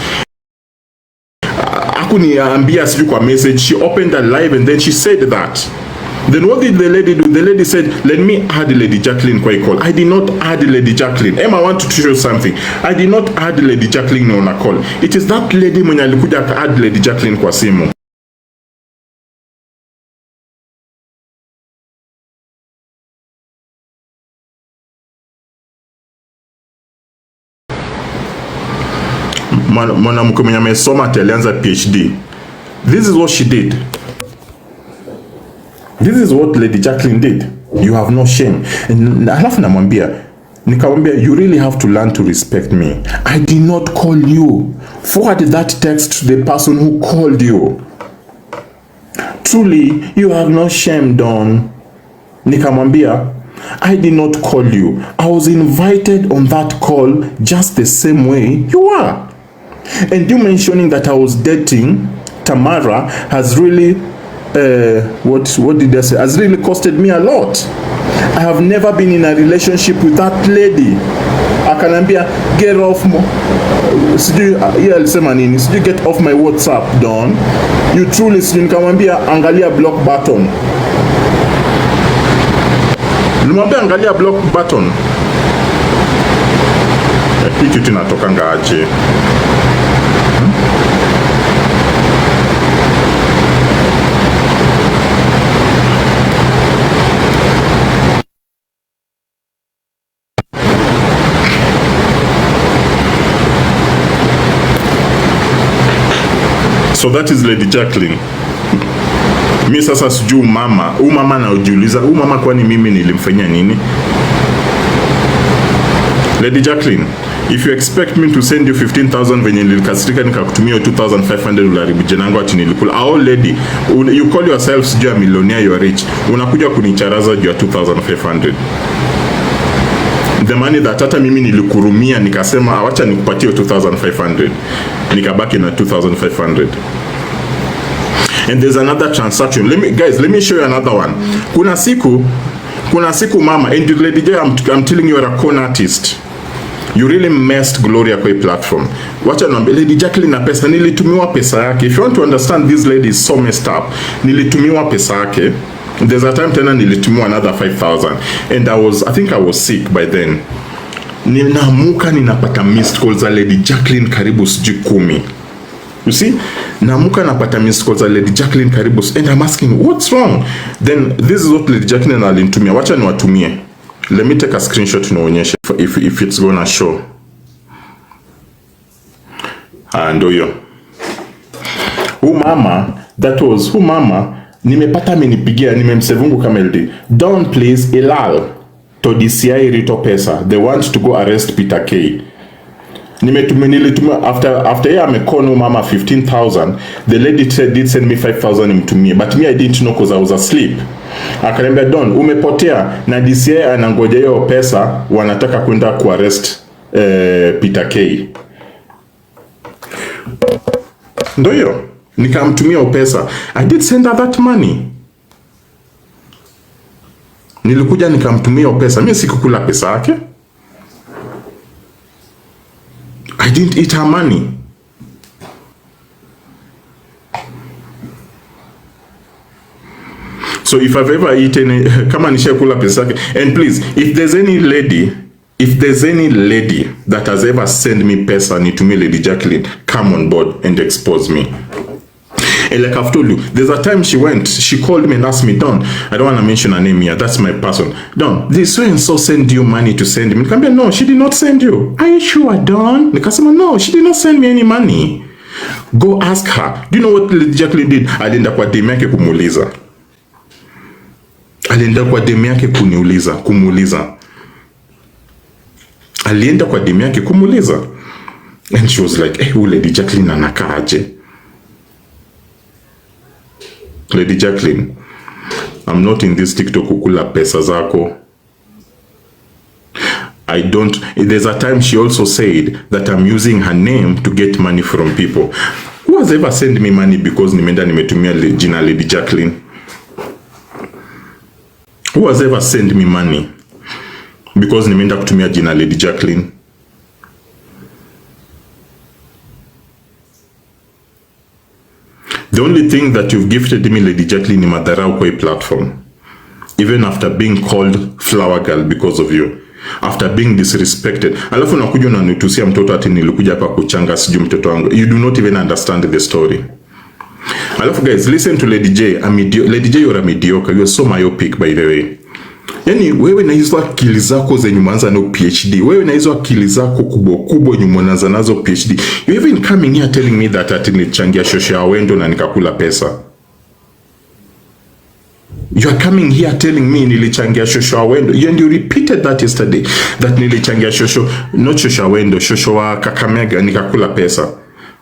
Hakuniambia sijui kwa message. She opened a live and then she said that. Then what did the lady do? The lady said, let me add Lady Jacqueline kwa call. I did not add Lady Jacqueline. Emma, I want to show you something. I did not add Lady Jacqueline on a call. It is that lady mwenye alikuja aka add Lady Jacqueline kwa simu. Mwanamke mwenye amesoma alianza PhD. This is what she did. This is what Lady Jacqueline did. You have no shame. Alafu namwambia, nikamwambia you really have to learn to respect me. I did not call you. Forward that text to the person who called you. Truly, you have no shame, Don. Nikamwambia, I did not call you. I was invited on that call just the same way you are. And you mentioning that I was dating Tamara has really what did I say? Has really costed me a lot. I have never been in a relationship with that lady. Akanambia get off sijui alisema nini? Sijui get off my WhatsApp, Don. You truly sijui nikamwambia angalia block button. Nilimwambia angalia block button. Hii kitu inatokanga aje? So that is Lady Jacqueline. Mi sasa sijui mama na ujiuliza, mama kwani mimi nilimfanyia nini? Lady Jacqueline, if you expect me to send you 15,000 venye nilikasirika nikakutumia 2,500 ularibu jenangu ati nilikula. Oh lady, you call yourself sijui a millionaire, you are rich. Unakuja kunicharaza juu ya 2,500. The money that hata mimi nilikurumia nikasema awacha nikupatie 2,500. Nikabaki na 2,500. And there's another transaction. Let me show you another one. Kuna siku mama, and Lady J, I'm telling you, you're a con artist. You really messed Gloria kwa platform. Wacha niambie, Lady Jacqueline na pesa, nilitumiwa pesa yake. If you want to understand, this lady is so messed up. Nilitumiwa pesa yake. There's a time tena nilitumiwa another 5,000. And I think I was sick by then. Ninamuka ninapata missed calls za Lady Jacqueline karibu sijui 10. You see? Namuka napata missed calls za Lady Jacqueline karibu, and I'm asking, what's wrong? Then this is what Lady Jacqueline alinitumia. Wacha niwatumie. Let me take a screenshot nionyeshe if it's gonna show. Ndio hiyo. Mama nimepata amenipigia, nimemsevungu kama LD. Don't please ilal to DCI rito pesa. They want to go arrest Peter K. nilituma after yeye amekono mama 15,000, the lady did send me 5,000 nimtumie, but me I didn't know because I was asleep. Akaniambia Don, umepotea na DCI anangoja hiyo pesa, wanataka kwenda kuarrest Peter K. Ndio hiyo, nikamtumia pesa. I did send her that money. Nilikuja nikamtumia pesa. Mimi sikukula pesa yake. I didn't eat her money. So if I've ever eaten kama nishakula pesa yake, and please, if there's any lady that has ever sent me pesa nitumie Lady Jacqueline, come on board and expose me. And like I've told you, there's a time she called me and asked me, Don, I don't want to mention her name here, that's my person. Don, this so and so send you money to send me. Nikambia, no, she did not send you. Are you sure, Don? Nikasema, no, she did not send me any money. Go ask her. Do you know what Lady Jacqueline did? Alienda kwa demu yake kumuuliza. Alienda kwa demu yake kumuuliza. Alienda kwa demu yake kumuuliza. And she was like, hey, Lady Jacqueline anakaaje? Lady Jacqueline, I'm not in this TikTok kukula pesa zako. I don't. There's a time she also said that I'm using her name to get money from people. Who has ever sent me money because nimetumia jina Lady Jacqueline? Who has ever sent me money because nimeenda kutumia jina Lady Jacqueline? The only thing that you've gifted me, Lady Jacqueline, ni madharau kwa hii platform. Even after being called flower girl because of you. After being disrespected. Alafu nakuja unanitusia mtoto ati nilikuja hapa kuchanga siju mtoto wangu. You do not even understand the story. Alafu guys, listen to Lady J. Lady J, you're a mediocre. You're so myopic, by the way. Yani wewe na hizo akili zako zenye umeanza na PhD. Wewe na hizo akili zako kubwa nyuma unaanza nazo PhD. You even coming here telling me that ati nilichangia shosho ya wendo na nikakula pesa. You are coming here telling me nilichangia shosho ya wendo. And you repeated that yesterday. That nilichangia shosho, not shosho ya wendo, shosho wa Kakamega nikakula pesa.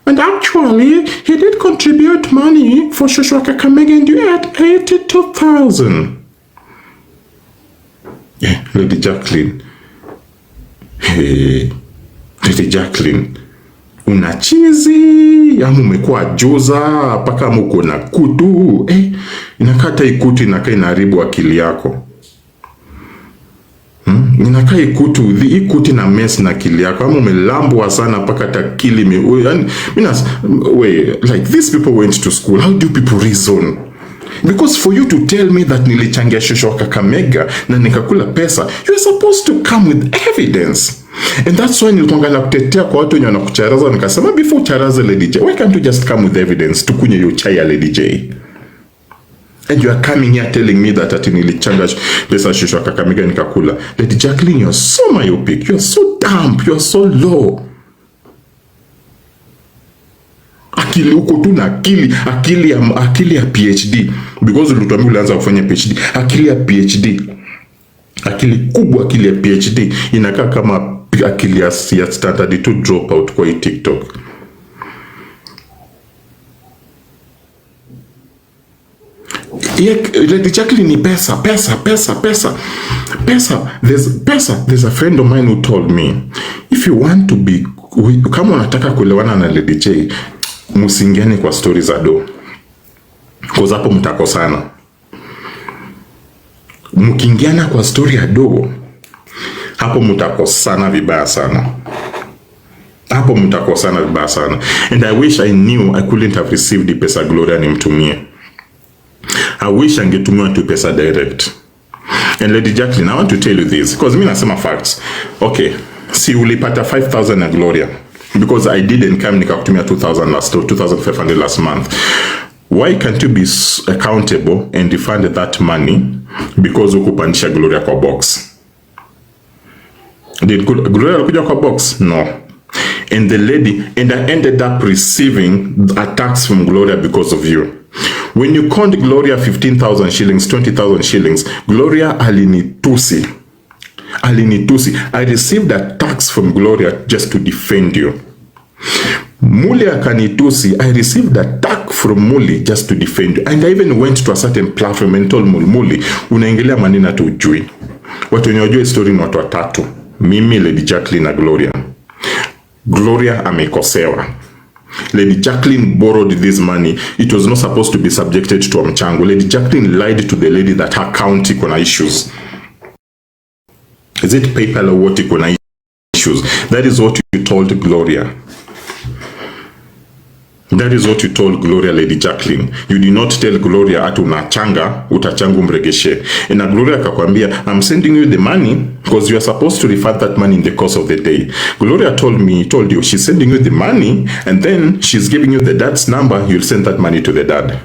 And actually, he did contribute money for shosho wa Kakamega and you had 82,000. Yeah, Lady Jacqueline. Hey, Lady Jacqueline. Una chizi, ama umekuwa joza, paka muko na kutu. Inakata ikutu inakaa inaharibu akili yako. Inakaa ikutu na mess na akili yako. Ama umelambwa sana paka takili like these people went to school. How do people reason? Because for you to tell me that nilichangia shosho wa Kakamega na nikakula pesa, you are supposed to come with evidence. And that's why nilikuwa na kutetea kwa watu wenye wanakucharaza, nikasema before ucharaze Lady J, why can't you just come with evidence tukunye hiyo chai ya Lady J? And you are coming here telling me that ati nilichanga pesa shosho wa Kakamega nikakula. Lady Jacqueline, you are so myopic, you are so dumb, you are so low. Akili uko tu na akili ya PhD, because ulituambia ulianza kufanya PhD. Akili ya PhD, akili kubwa, akili ya PhD inakaa kama akili ya standard 2 dropout kwa hii TikTok. Lady Jacqueline ni pesa. There's a friend of mine who told me, if you want to be, kama unataka kuelewana na Lady J, musingiane kwa story za do. Because hapo mtakosana. Mkiingiana kwa story ya do, hapo mtakosana vibaya sana. And I wish I knew I couldn't have received the pesa Gloria nimtumie. I wish angetumiwa tu pesa direct. And Lady Jacqueline, I want to tell you this, because mimi nasema facts. Okay, si ulipata 5,000 na Gloria, because I didn't come nikakutumia 2,500 last month. Why can't you be accountable and refund that money because ukupandisha Gloria kwa box? Did Gloria alikuja kwa box? No. And the lady, and I ended up receiving attacks from Gloria because of you. When you conned Gloria 15,000 shillings, 20,000 shillings, Gloria alinitusi. alinitusi. I received a tax from Gloria just to defend you. Muli akanitusi, I received a attack from Muli just to defend you. And I even went to a certain platform and told Muli, unaingilia manina tu ujui. Watu wenye wajua story ni watu watatu. Mimi, Lady Jacqueline na Gloria. Gloria amekosewa. Lady Jacqueline borrowed this money. It was not supposed to be subjected to a mchango. Lady Jacqueline lied to the lady that her account iko issues. Is it PayPal or what iko issues? That is what you told Gloria. That is what you told Gloria, Lady Jacqueline. You did not tell Gloria ati unachanga, utachangu mregeshe. And Gloria akakwambia, I'm sending you the money because you are supposed to refund that money in the course of the day. Gloria told you, she's sending you the money and then she's giving you the dad's number, you'll send that money to the dad.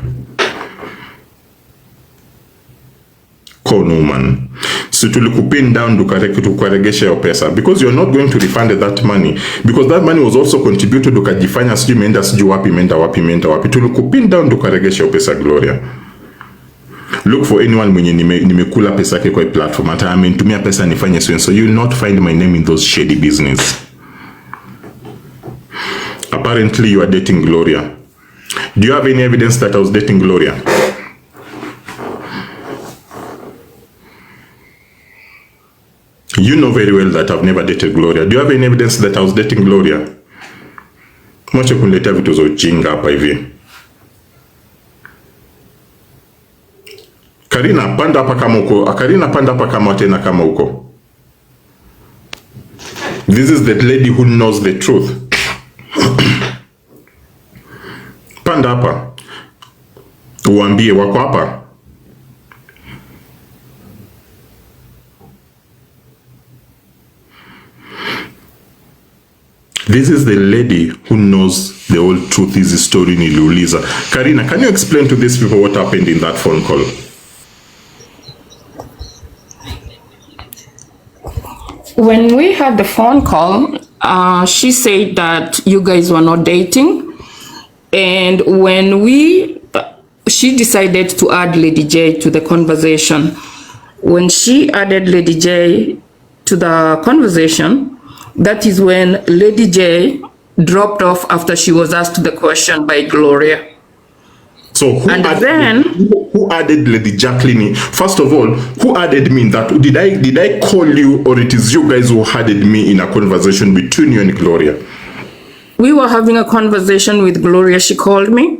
Woman. So tulikupin down tukaregesha your pesa because you're not going to refund that money because that money was also contributed ukajifanya sijui imeenda sijui wapi imeenda wapi. Tulikupin down tukaregesha your pesa Gloria. Look for anyone mwenye nimekula pesa yake kwa platform hata amenitumia pesa nifanye so you will not find my name in those shady business. Apparently you are dating Gloria. Do you have any evidence that I was dating Gloria? You know very well that I've never dated Gloria. Do you have any evidence that I was dating Gloria? Mwache kuniletea vitu za ujinga hapa hivi. Karina, panda hapa kama uko. Karina, panda hapa kama tena kama uko. This is the lady who knows the truth. Panda hapa. Uambie wako hapa. This is the lady who knows the whole truth. This is story niliuliza. Karina, can you explain to these people what happened in that phone call? When we had the phone call, she said that you guys were not dating. And when she decided to add Lady J to the conversation. When she added Lady J to the conversation, that is when Lady J dropped off after she was asked the question by Gloria. So who added Lady Jacqueline? First of all, who added me in that? Did I call you or it is you guys who added me in a conversation between you and Gloria? We were having a conversation with Gloria. She called me.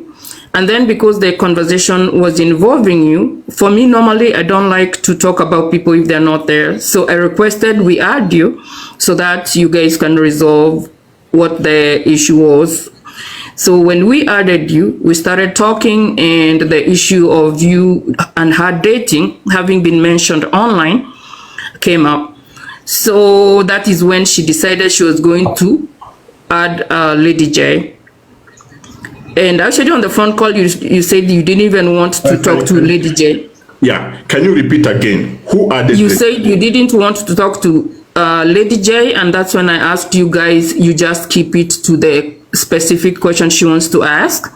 And then because the conversation was involving you, for me, normally, I don't like to talk about people if they're not there. So I requested we add you so that you guys can resolve what the issue was. So when we added you, we started talking and the issue of you and her dating, having been mentioned online, came up. So that is when she decided she was going to add Lady J. And actually on the phone call, you said you didn't even want to talk to Lady J. Yeah, can you repeat again? Who added? You said you didn't want to talk to Lady J, and that's when I asked you guys, you just keep it to the specific question she wants to ask.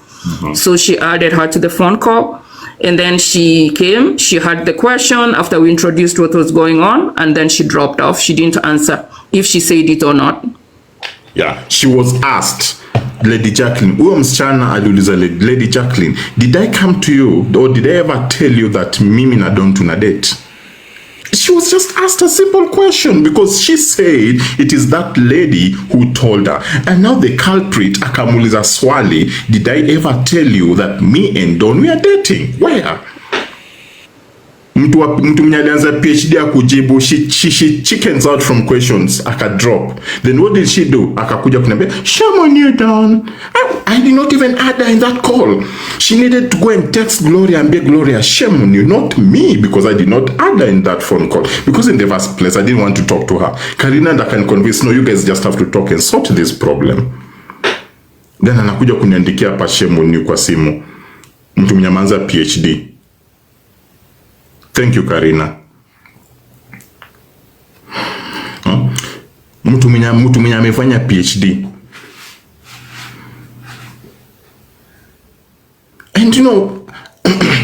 So she added her to the phone call, and then she came, she had the question after we introduced what was going on, and then she dropped off. She didn't answer if she said it or not. Yeah, she was asked. Lady Jacqueline, huyo msichana aliuliza Lady Jacqueline, did I come to you or did I ever tell you that mimi na Don tuna date? She was just asked a simple question because she said it is that lady who told her. And now the culprit akamuliza swali, did I ever tell you that me and Don we are dating? Where? Mtu mwenye alianza PhD akujibu, she chickens out from questions, akadrop. Then what did she do? Akakuja kuniambia, shame on you, Don. I did not even add her in that call. She needed to go and text Gloria and beg Gloria, shame on you, not me, because I did not add her in that phone call. Because in the first place, I didn't want to talk to her. Karina and I can convince, no, you guys just have to talk and sort this problem. Then anakuja kuniandikia hapa shame on you kwa simu. Mtu mwenye ameanza PhD. Thank you, Karina. Mtu mwenye amefanya PhD. And you know,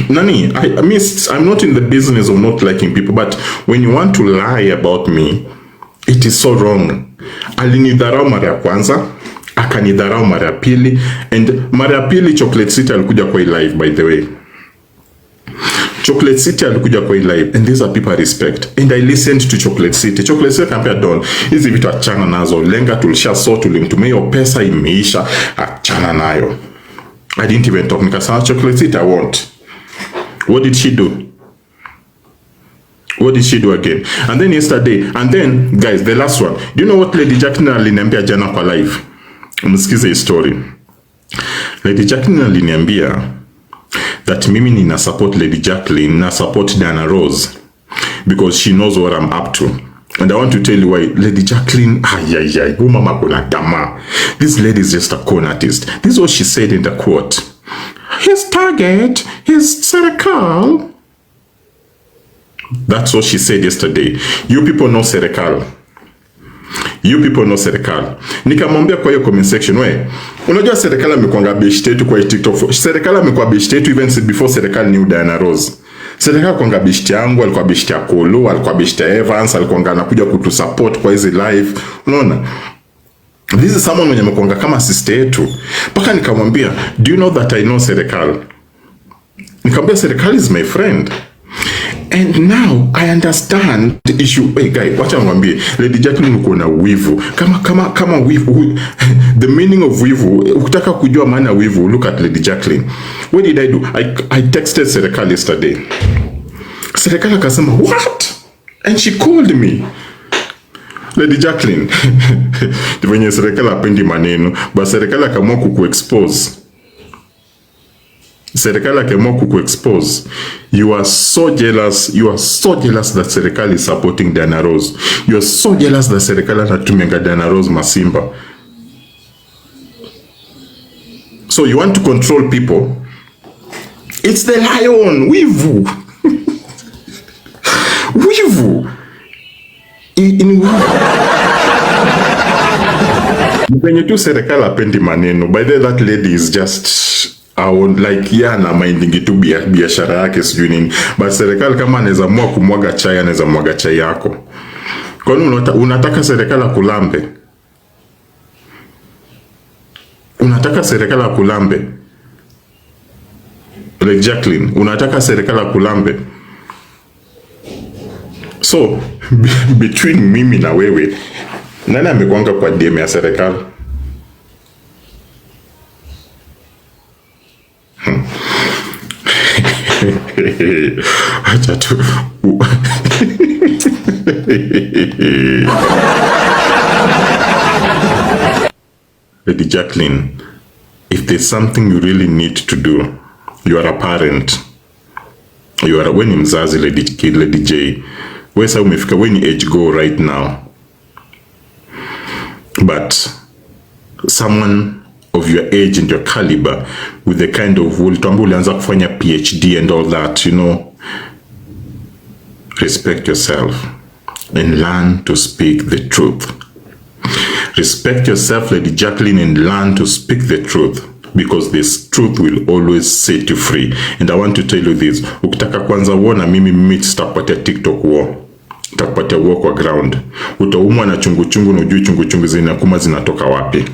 Nani, I'm not in the business of not liking people, but when you want to lie about me, it is so wrong. Alinidharau mara ya kwanza, akanidharau mara ya pili, and mara ya pili Chocolate City alikuja kwa live, by the way. Chocolate City alikuja kwa live, and these are people I respect, and I listened to Chocolate City. Chocolate City kampia Don, hizi vitu achana nazo, lenga tulisha so tulimtumia hiyo pesa imeisha, achana nayo. I didn't even talk, nikasema Chocolate City I want. What did she do? What did she do again? And then yesterday, and then guys, the last one. Do you know what Lady Jacqueline aliniambia jana kwa live? Msikize story. Lady Jacqueline aliniambia that mimi nina support Lady Jacqueline, na support Diana Rose because she knows what I'm up to. And I want to tell you why. Lady Jacqueline, mama kuna dama. This lady is just a con artist. This is what she said in the quote. His target is Serikal. That's what she said yesterday. You people know Serikal. You people know Serikal. Nikamwambia kwa hiyo comment section, unajua Serikal amekuanga beshte yetu kwa TikTok. Serikal amekuwa beshte yetu even before Serikal knew Diana Rose. Serikal kwanga beshte yangu, alikuwa beshte ya Kolo, alikuwa beshte ya Evans, alikuwa anakuja kutusupport kwa hizi live. Unaona? This is someone mwenye amekuanga kama sister yetu. Paka nikamwambia, do you know that I know Serikal? Nikamwambia Serikal is my friend. And now I understand the issue. Hey guy, wacha mwambie Lady Jacqueline uko na wivu. Kama wivu, the meaning of wivu, ukitaka kujua maana wivu, look at Lady Jacqueline. What did I do? I texted Serikal yesterday. Serikal akasema, what? And she called me. Lady Jacqueline, venye Serikal hapendi maneno, but Serikal akaamua kukuexpose. Serikal akaamua kukuexpose. You are so jealous. You are so jealous that Serikal is supporting Diana Rose. You are so jealous that Serikal anatumenga Diana Rose masimba. So you want to control people. It's the lion. Wivu. Wivu. When you do Serikal hapendi maneno, by the way, that lady is just like na minding tu biashara yake sijui nini, but Serikal kama anaweza amua kumwaga chai, anaweza mwaga chai yako. Kwa nini unataka Serikal akulambe? Unataka Serikal akulambe? Like Jacqueline, unataka Serikal akulambe? So between mimi na wewe, nani amekwanga kwa DM ya Serikal? Acha tu. Lady Jacqueline, if there's something you really need to do, you are a parent. You are when mzazi Lady J. Wewe sasa umefika when age go right now. But someone of your age and your caliber with the kind of ulianza kufanya PhD and all that, you know, respect yourself and learn to speak the truth. Respect yourself, Lady Jacqueline, and learn to speak the truth, because this truth will always set you free. And I want to tell you this, ukitaka kwanza uona mimi tutakupatia TikTok war. Tutakupatia war kwa ground. Utaumwa na chungu na ujui chungu zinakuma zinatoka wapi.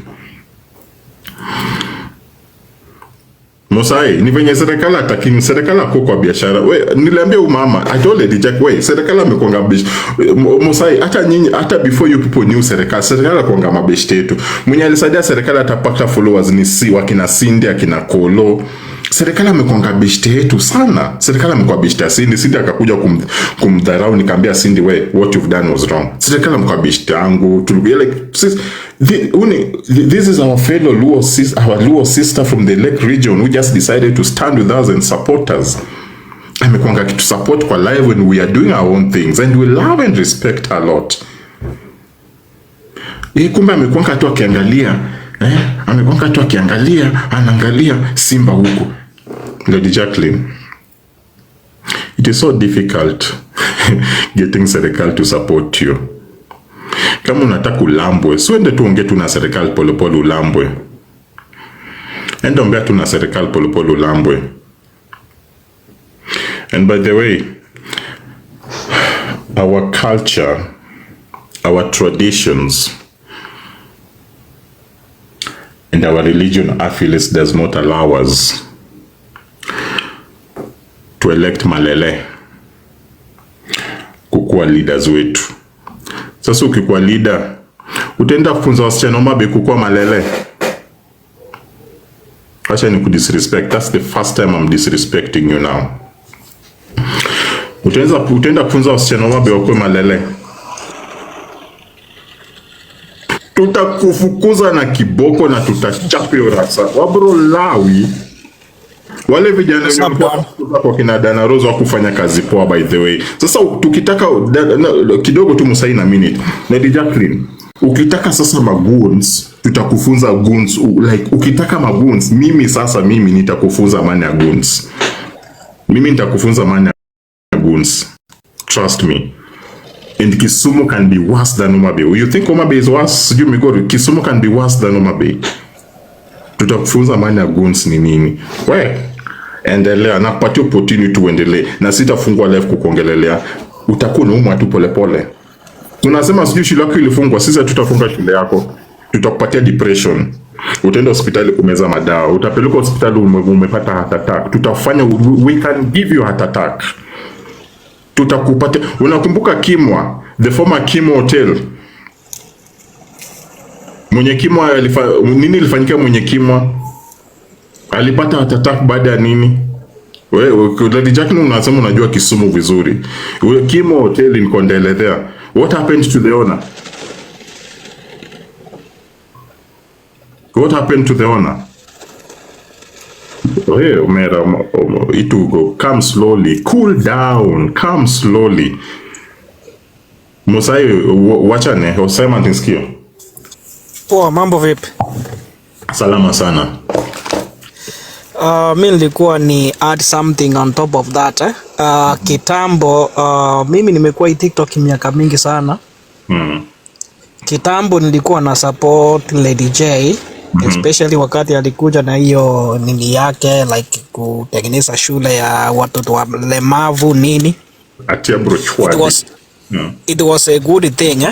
Mosai, ni venye Serikal atakimu, Serikal ako kwa biashara. Niliambia umama, I told Lady Jack, Serikal amekwanga bish. Mosai, hata before you people knew Serikal akwanga mabeshte yetu. Mwenye alisaidia Serikal atapata followers ni wakina Cindy, akina Kolo. Serikal amekwanga beshte yetu sana. Serikal amekuwa beshte ya Cindy akakuja kumdharau, nikamwambia Cindy, what you've done was wrong. Serikal amekuwa beshte yangu. Tulikuwa like this is our fellow Luo sister from the Lake region who just decided to stand with us and support us. Amekwanga kitu support kwa live when we are doing our own things, and we love and respect a lot. Kumbe amekwanga tu akiangalia, amekwanga tu akiangalia, anaangalia Simba huko. Lady Jacqueline, it is so difficult getting Serikal to support you. Kama unataka ulambwe, siende tuongee tu na Serikal polepole ulambwe. Enda ongea tu na Serikal polepole ulambwe. And by the way, our culture, our traditions, and our religion affiliates does not allow us to elect malele kukuwa leaders wetu. Sasa ukikuwa leader, utaenda kufunza wasichana mabe kukuwa malele. Acha ni kudisrespect. That's the first time I'm disrespecting you now. Utaenda kufunza wasichana mabe wakuwe malele. Tutakufukuza na kiboko na tutachapa hiyo rasa. Wabro lawi. Wale vijana kwa kina Dana Rose wa kufanya kazi poa by the way. Sasa tukitaka kidogo tu Musai na minute. Lady Jacqueline, ukitaka sasa magoons, tutakufunza goons. Like ukitaka magoons, mimi nitakufunza maana ya goons. Mimi nitakufunza maana ya goons. Trust me. And Kisumu can be worse than Homa Bay. You think Homa Bay is worse? Kisumu can be worse than Homa Bay. Tutakufunza maana ya goons ni nini. Endelea na kupatia opportunity uendelee. Na sitafungwa live kukuongelelea. Utakuwa unaumwa tu polepole. Tunasema sijui shule yako ilifungwa, sisi tutafunga shule yako. Tutakupatia depression. Utaenda hospitali kumeza madawa. Utapelekwa hospitali umepata heart attack. Tutafanya, we can give you heart attack. Tutakupatia. Unakumbuka Kimwa, the former Kimwa Hotel? Mwenye Kimwa nini ilifanyika mwenye Kimwa? Alipata heart attack baada ya nini? Wewe Lady Jacqueline unasema unajua Kisumu vizuri. Kimwa Hotel in Kondele there. What happened to the owner? What happened to the owner? Hey, Omera, it will go. Come slowly. Cool down. Come slowly. Musai, wachane. Osema tinsikio. Poa, mambo vipi? Salama sana. Mimi nilikuwa ni add something on top of that. Kitambo, mimi nimekuwa hii TikTok miaka mingi sana. Kitambo nilikuwa na support Lady J, especially wakati alikuja na hiyo nini yake like kutengeneza shule ya watoto walemavu nini. Atia brochwadi. It was a good thing.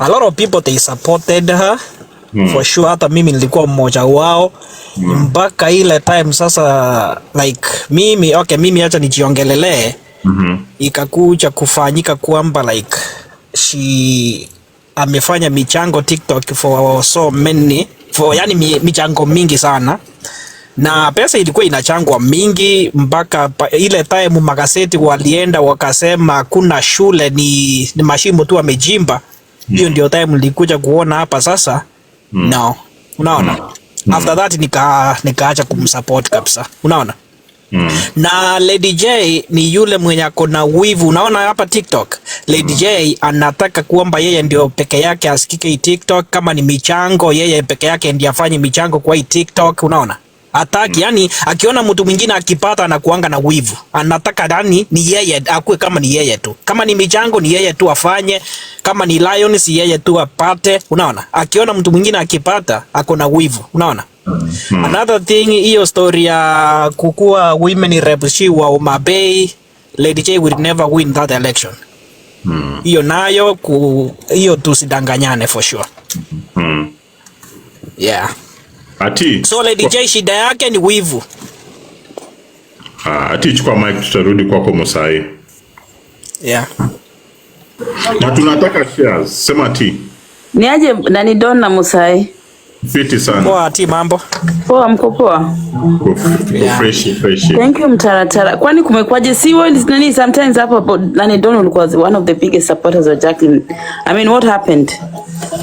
A lot of people they supported her. For sure, hata mimi nilikuwa mmoja wao. Mpaka ile time sasa like mimi acha nijiongelele. Ikakuja kufanyika kwamba like she amefanya michango TikTok for so many, yani michango mingi sana, na pesa ilikuwa inachangwa mingi mpaka ile time magazeti walienda wakasema kuna shule ni mashimo tu amejimba. Hiyo ndio time nilikuja kuona hapa sasa. No, unaona. After that nikaacha kumsupport kabisa, unaona. Na Lady J ni yule mwenye ako na wivu, unaona hapa TikTok. Lady J anataka kuomba yeye ndio peke yake asikike hii TikTok, kama ni michango yeye peke yake ndiye afanye michango kwa hii TikTok, unaona. Hataki yani akiona mtu mwingine akipata anakuanga na wivu. Anataka ndani ni yeye akue kama ni yeye tu. Kama ni michango ni yeye tu afanye, kama ni Lions yeye tu apate, unaona. Akiona mtu mwingine akipata ako na wivu, unaona. Another thing, hiyo story ya kukua women rep she wa Homa Bay, Lady J will never win that election. Hiyo nayo hiyo tusidanganyane for sure. Yeah. Ati. So Lady J shida yake ni wivu. Ati chukua mic, tutarudi kwako Musai. Yeah. Na tunataka shares. Sema ati. Ni aje nani Don na Musai? Fiti sana. Poa ati mambo. Poa, mko poa? Fresh. Thank you mtaratara. Kwani kumekwaje? Si wewe nani sometimes hapo nani Don was one of the biggest supporters of Jacqueline. I mean, what happened?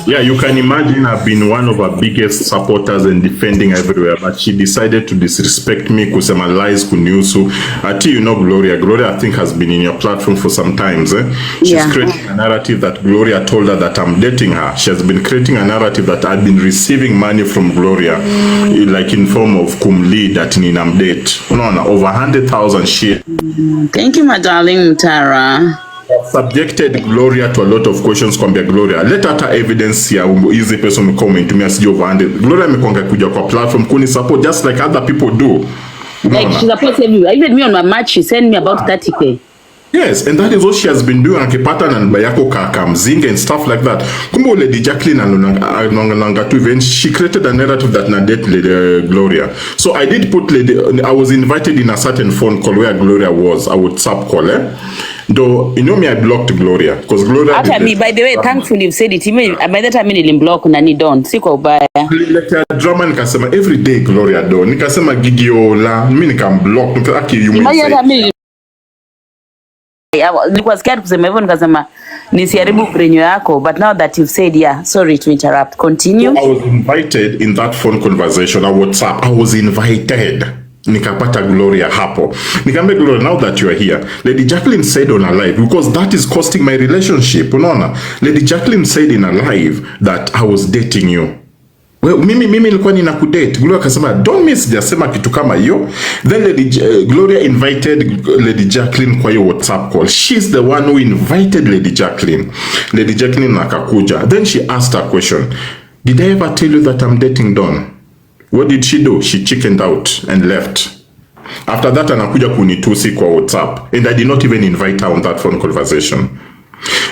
Yeah, you can imagine I've been one of her biggest supporters and defending everywhere, but she decided to disrespect me, kusema lies, kuniusu. Ati, you know, Gloria I think has been in your platform for some times. She's creating a narrative that Gloria told her that I'm dating her. She has been creating a narrative that I've been receiving money from Gloria, like in form of kumli that ninam date. Unaona, over 100,000 shit. Thank you, my darling Tara. Subjected Gloria to a lot of questions. Kwambia Gloria, let her evidence ya easy person comment to me as over 100. Gloria amekwanga kuja kwa platform kuni support just like other people do. Like she's supposed to everywhere. Even me on my match, she sent me about 30K. Yes, and that is what she has been doing. Akipata na namba yako kakamzinga and stuff like that. Kumbe Lady Jacqueline anonanga tu event. She created a narrative that na date Lady Gloria. So I did put I was invited in a certain phone call where Gloria was. A WhatsApp call, Though, you know me, I blocked Gloria. Because Gloria... After me, by the way, thankfully you've said it. By the time I block nani don't. Siko ubaya. Like drama nikasema every day Gloria do. Nikasema gigiola. Mimi nikamblock. Nikaki you may say. Nilikuwa scared kusema hivyo nikasema nisiharibu brain yako, but now that you've said, yeah, sorry to interrupt, continue. I was invited in that phone conversation on WhatsApp. I was invited. Nikapata Gloria hapo. Nikamwambia Gloria, now that you are here, Lady Jacqueline said on a live, because that is costing my relationship. Unaona? Lady Jacqueline said in a live that I was dating you. Well, mimi nilikuwa ninakudate. Gloria akasema don't miss, jasema kitu kama hiyo. Then Gloria invited Lady Jacqueline kwa hiyo WhatsApp call. She's the one who invited Lady Jacqueline. Lady Jacqueline akakuja. Then she asked her question. Did I ever tell you that I'm dating Don? What did she do? She chickened out and left. After that anakuja kunitusi kwa WhatsApp. And I did not even invite her on that phone conversation.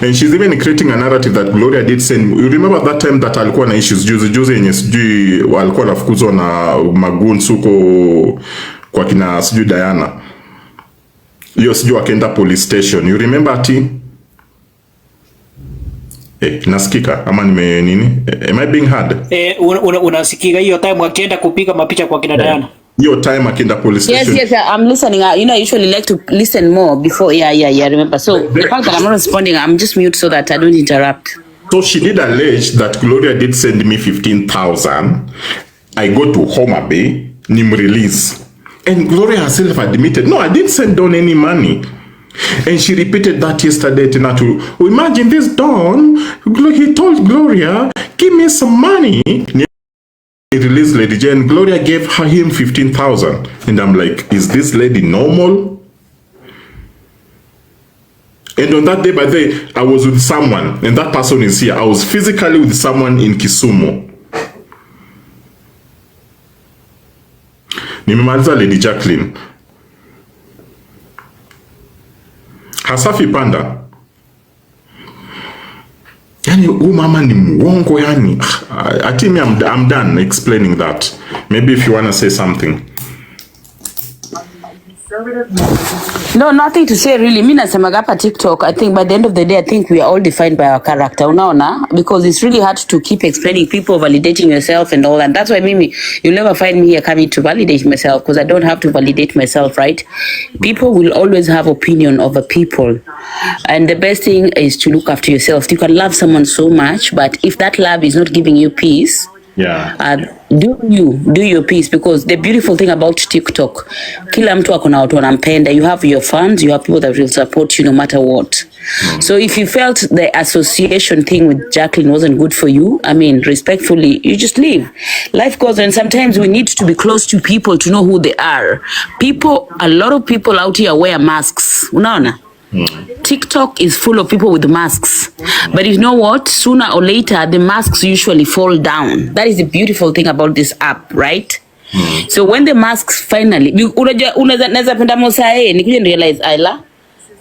And she's even creating a narrative that Gloria did send. You remember that time that alikuwa na issues juzi yenye sijui walikuwa nafukuzwa na magoons huko kwa kina sijui Diana. Hiyo sijui wakaenda police station. You remember ati? Nasikika ama nime nini? Am I being heard? Unasikika hiyo time wakienda kupiga mapicha kwa kina Diana. Your time akienda police station. Yes, I'm listening. You know, I usually like to listen more before. Yeah. Remember. So the fact that I'm not responding, I'm just mute so that I don't interrupt. So she did allege that Gloria did send me 15,000. I go to Homa Bay, nim release. And Gloria herself admitted, no, I didn't send Don any money. And she repeated that yesterday to Natu. Imagine this Don, he told Gloria, give me some money. He released Lady J and Gloria gave him 15,000. And I'm like, is this lady normal? And on that day, by the way, I was with someone, and that person is here. I was physically with someone in Kisumu. Nimemaliza Lady Jacqueline. Hasafi Panda. Yani mama ni muongo yani. I think I'm done explaining that. Maybe if you want to say something. No, nothing to say really. Mimi nasema hapa TikTok, I think by the end of the day, I think we are all defined by our character. Unaona? Because it's really hard to keep explaining people, validating yourself and all that. That's why Mimi, you'll never find me here coming to validate myself, because I don't have to validate myself, right? People will always have opinion over people. And the best thing is to look after yourself. You can love someone so much, but if that love is not giving you peace, do your piece, because the beautiful thing about TikTok, kila mtu akona watu wanampenda. You have your fans, you have people that will support you no matter what. So if you felt the association thing with Jacqueline wasn't good for you, I mean, respectfully, you just leave. Life goes on. Sometimes we need to be close to people to know who they are. A lot of people out here wear masks. Unaona? TikTok is full of people with masks, but you know what, sooner or later the masks usually fall down. That is the beautiful thing about this app, right? So when the masks finally, unaweza penda Mosae, nikuje realize Ayla,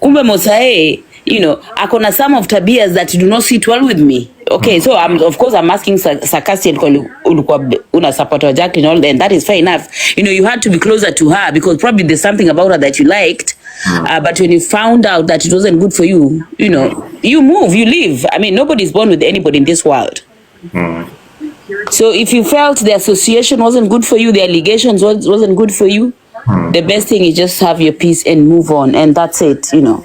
kumbe Mosae, you know, akona some of tabias that do not sit well with me. Okay, so of course I'm asking sarcastically, una support her Jacqueline and all, and that is fair enough. You know, you had to be closer to her because probably there's something about her that you liked. But when you found out that it wasn't good for you, you know, you move, you leave. I mean, nobody's born with anybody in this world. So if you felt the association wasn't good for you, the allegations wasn't good for you, the best thing is just have your peace and move on, and that's it, you know.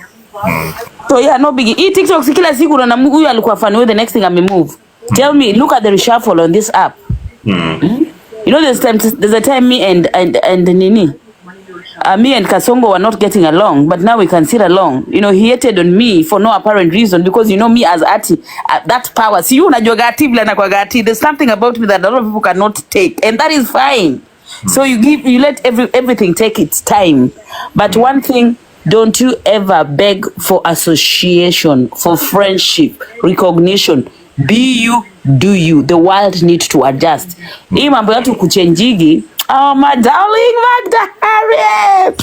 So yeah, no biggie. Hii TikTok si kila siku na huyu alikuwa fan with the next thing I move. Tell me, look at the reshuffle on this app. You know, there's a time me and Nini, me and Kasongo were not getting along, but now we can sit along. You know, he hated on me for no apparent reason, because you know me as Ati, that power. See, you unajua Ati bila na kwa Ati. There's something about me that a lot of people cannot take, and that is fine. So you let everything take its time. But one thing, don't you ever beg for association, for friendship, recognition. Be you, do you. The world needs to adjust. Hii mambo yatu kuchenjigi, Oh, my darling Magda Harris.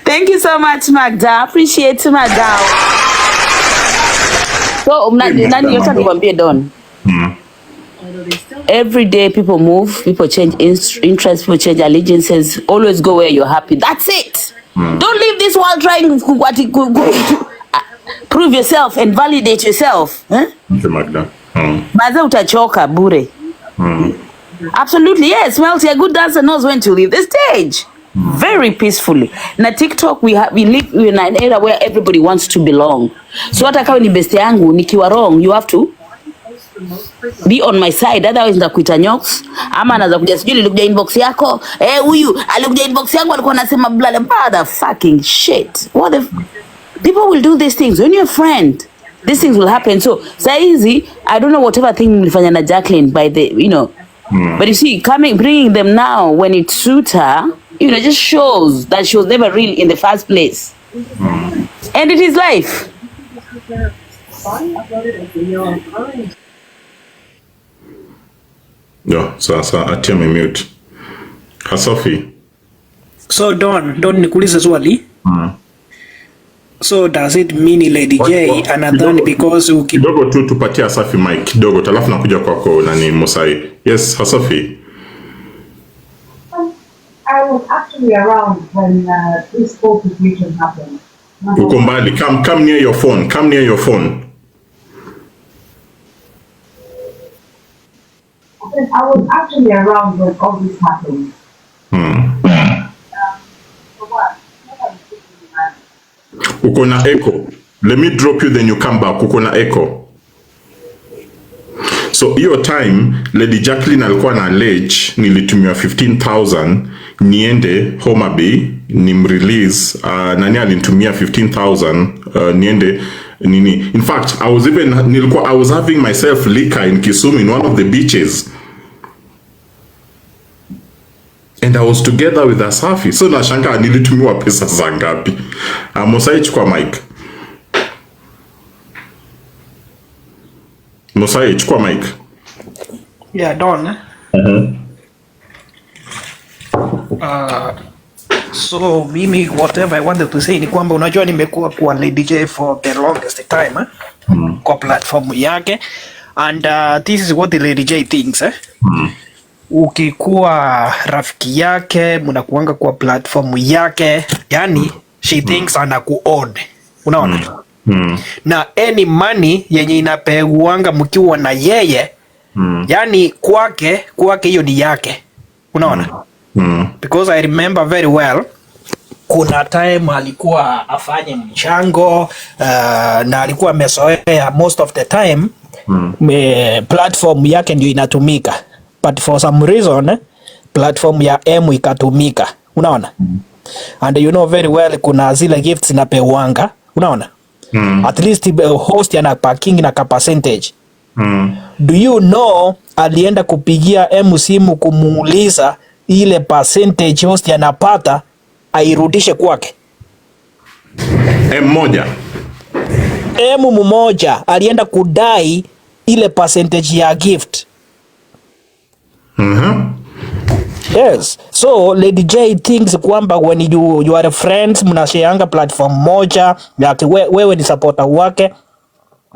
Thank you so much, Magda. Appreciate you, Magda. So, nani yote nikwambie Don. Every day people move, people change interests, people change allegiances. Always go where you're happy. That's it. Don't leave this world trying to prove yourself and validate yourself. Okay, Magda. Maza utachoka bure. Absolutely, yes. Melty, a good dancer knows when to leave the stage. Very peacefully. Na TikTok, we live in an era where everybody wants to belong. So hata kama ni best yangu, nikiwa wrong, you have to be on my side. Otherwise ndakuita nyoks. Ama anaanza kuja sijui nilikuja inbox yako. Huyu alikuja inbox yangu alikuwa anasema blah fucking shit. What the people will do these things when you're a friend. These things will happen. So saizi, I don't know whatever thing mlifanya na Jacqueline by the, you know. But you see, bringing them now when it suits her, you know, just shows that she was never real in the first place. And it is life. Yeah, so atia me mute. Hasafi. So Don nikuulize swali. So does it mean Lady J anadhani because kidogo tu tupatie Hasafi mic kidogo alafu nakuja kwako nani Musai. Yes, Hasafi. I was actually around when this whole situation happened. Uko mbali, come near your phone. Come near your phone. I was actually around when all this happened. For what? Uko na echo. Let me drop you, then you come back. Uko na echo. So hiyo time Lady Jacqueline alikuwa na allege nilitumiwa 15,000 niende Homa Bay nimrelease. Nani alinitumia 15,000 niende nini. In fact, I was having myself liquor in Kisumu in one of the beaches. And I was together with Asafi. So nashangaa nilitumiwa pesa za ngapi? Musai chukua mic. Musai chukua mic. Yeah, Don. So mimi whatever I wanted to say ni kwamba unajua nimekuwa kwa Lady J for the longest time kwa platform yake, and this is what the Lady J thinks ukikuwa rafiki yake mnakuanga kwa platform yake, yani she thinks anakuown, unaona na any money yenye inapeuanga mkiwa na yeye yani kwake hiyo ni yake, unaona because I remember very well kuna time alikuwa afanye mchango na alikuwa amezoea most of the time platform yake ndio inatumika, but for some reason platform ya M ikatumika, unaona and you know very well kuna zile gifts inapewanga, unaona at least host yana parking na ka percentage. Do you know alienda kupigia M simu kumuuliza ile percentage host yanapata airudishe kwake? M mmoja alienda kudai ile percentage ya gift. Yes. So Lady J thinks kwamba when you are friends mnashareanga platform moja, yake wewe ni supporter wake.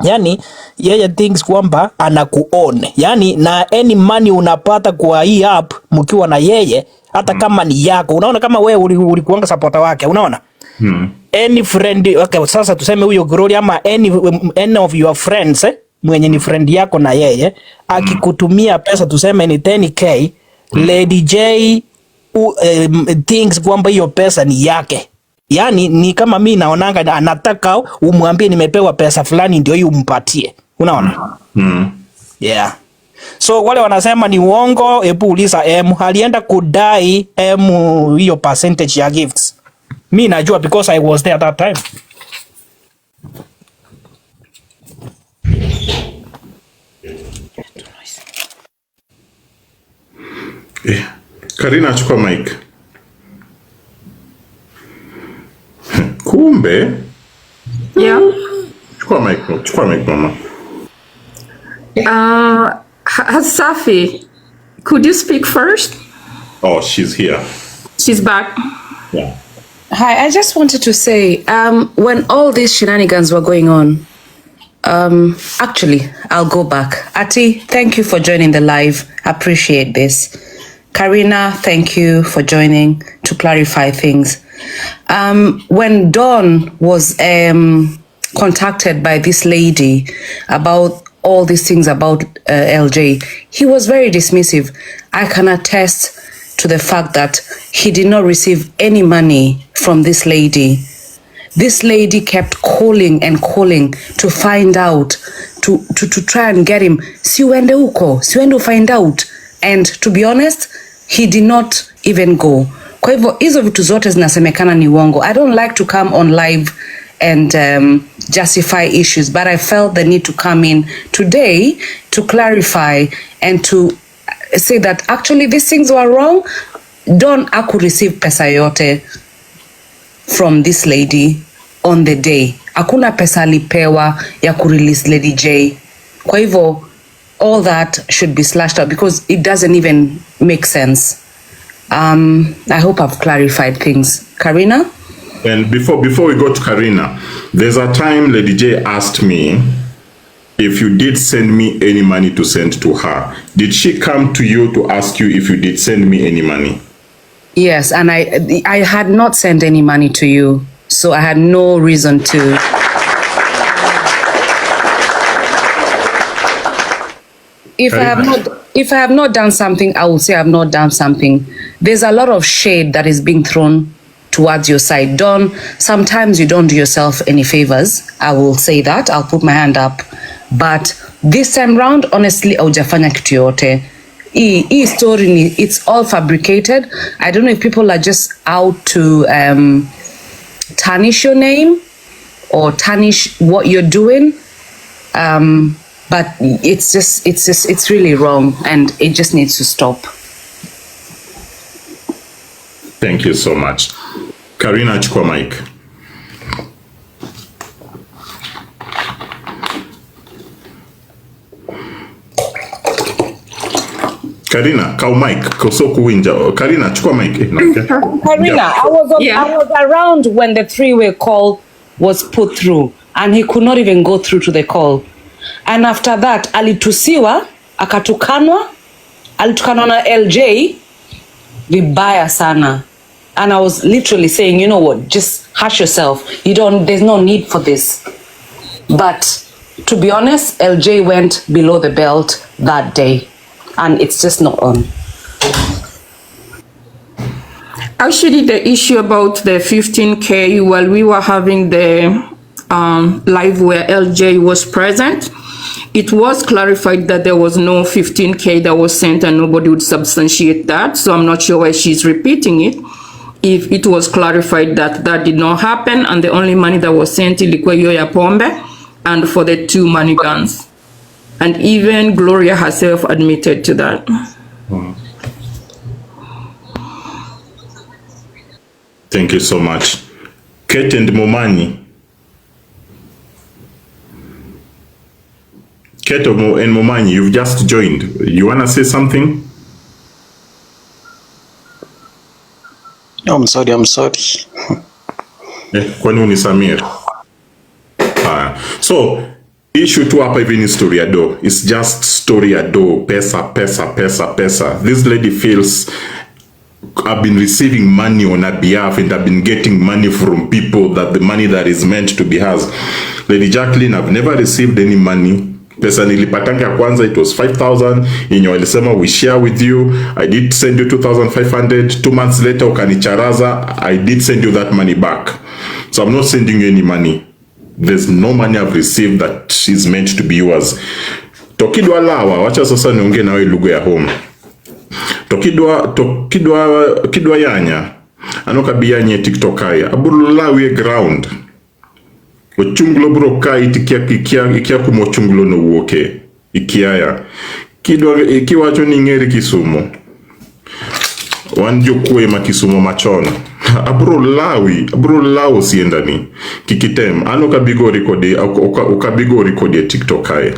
Yani yeye thinks kwamba anakuown. Yani na any money unapata kwa hii app mkiwa na yeye hata kama ni yako. Unaona kama wewe ulikuanga supporter wake, unaona? Any friend, okay, sasa tuseme huyo Gloria ama any of your friends mwenye ni friend yako na yeye akikutumia pesa tuseme ni 10k, Lady J thinks kwamba hiyo pesa ni yake. Yani ni kama mimi naonanga anataka umwambie nimepewa pesa fulani ndio hiyo umpatie. Unaona? Yeah. So wale wanasema ni uongo, hebu uliza M alienda kudai M hiyo percentage ya gifts. Mimi najua because I was there at that time. Karina chukua mic. Kumbe. Yeah. Chukua mic mama. Hasafi, could you speak first? Oh, she's here. She's back. Yeah. Hi, I just wanted to say, when all these shenanigans were going on, actually, I'll go back. Ati, thank you for joining the live. Appreciate this. Karina, thank you for joining to clarify things. When Dawn was contacted by this lady about all these things about LJ, he was very dismissive. I can attest to the fact that he did not receive any money from this lady. This lady kept calling and calling to find out, to try and get him. Siwende uko, siwende find out. And to be honest, he did not even go. Kwa hivyo, hizo vitu zote zinasemekana ni uongo. I don't like to come on live and justify issues, but I felt the need to come in today to clarify and to say that actually these things were wrong. Don aku receive pesa yote from this lady on the day. Hakuna pesa alipewa ya kurelease Lady J. Kwa hivyo, all that should be slashed out because it doesn't even make sense. I hope I've clarified things. Karina? And before we go to Karina, there's a time Lady J asked me if you did send me any money to send to her. Did she come to you to ask you if you did send me any money? Yes, and I had not sent any money to you, so I had no reason to. If I have not done something, I will say I have not done something. There's a lot of shade that is being thrown towards your side. Don, sometimes you don't do yourself any favors. I will say that. I'll put my hand up. But this time round, honestly, haujafanya kitu yote. Hii story, it's all fabricated. I don't know if people are just out to tarnish your name or tarnish what you're doing. But it's really wrong and it just needs to stop. Thank you so much. Karina, chukua mic. Karina, kau mic, koso kuwinja. Karina, chukua mic. Karina, yeah. I was around when the three-way call was put through and he could not even go through to the call. And after that, alitusiwa, akatukanwa na LJ, vibaya sana. And I was literally saying, you know what, just hush yourself. There's no need for this. But to be honest, LJ went below the belt that day. And it's just not on. Actually, the issue about the 15K, while we were having the live where LJ was present, it was clarified that there was no 15K that was sent and nobody would substantiate that. So I'm not sure why she's repeating it. If it was clarified that that did not happen and the only money that was sent ilikuwa hiyo ya pombe and for the 2 money guns. And even Gloria herself admitted to that. Thank you so much. Kate and Momanyi. Kate and Momanyi, you've just joined. You want to say something? No, I'm sorry. Kwani unisamir? So, issue tu hapa hivi ni story ya do. It's just story ya do. Pesa. This lady feels I've been receiving money on her behalf and I've been getting money from people that the money that is meant to be hers. Lady Jacqueline, I've never received any money. Pesa nilipatanga ya kwanza, it was 5,000. Yenye walisema we share with you. I did send you 2,500. 2 months later, ukanicharaza. I did send you that money back. So I'm not sending you any money. There's no money I've received that is meant to be yours. Tokidwa lawa, wacha sasa niongee nawe lugha ya home. Tokidwa yanya. Anoka biyanye TikTok haya. Abululawe ground. Ochungulo bro ka ikia kumochungulo no uoke. Ikiaya. Ikiwa choni ngeri Kisumu. Wanjo kuwe makisumo machona. Abro lawo siendani. Kikitem. Ano kabigo rekodi TikTok haya.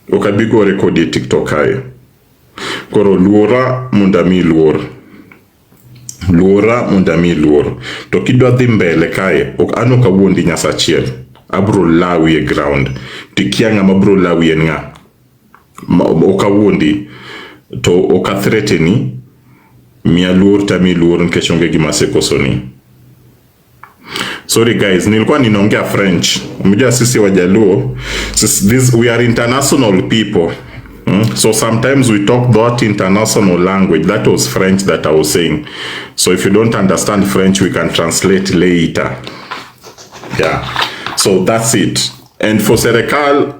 Ukabigo rekodi TikTok haya. Koro luora mundami luor. Luora mundami luor. To kidwa dhi mbele kae, ok ano ka wuondi Nyasachiel. Abro lawi e ground. Tikia ng'ama bro lawi en ng'a. Oka wuondi. To oka threateni. Mia luor tami luor nikech onge gima sekosoni. Sorry guys, nilikuwa ninaongea French. Mjua sisi Wajaluo, we are international people. So sometimes we talk that international language. That was French that I was saying. So if you don't understand French, we can translate later. Yeah. So that's it. And for Serekal,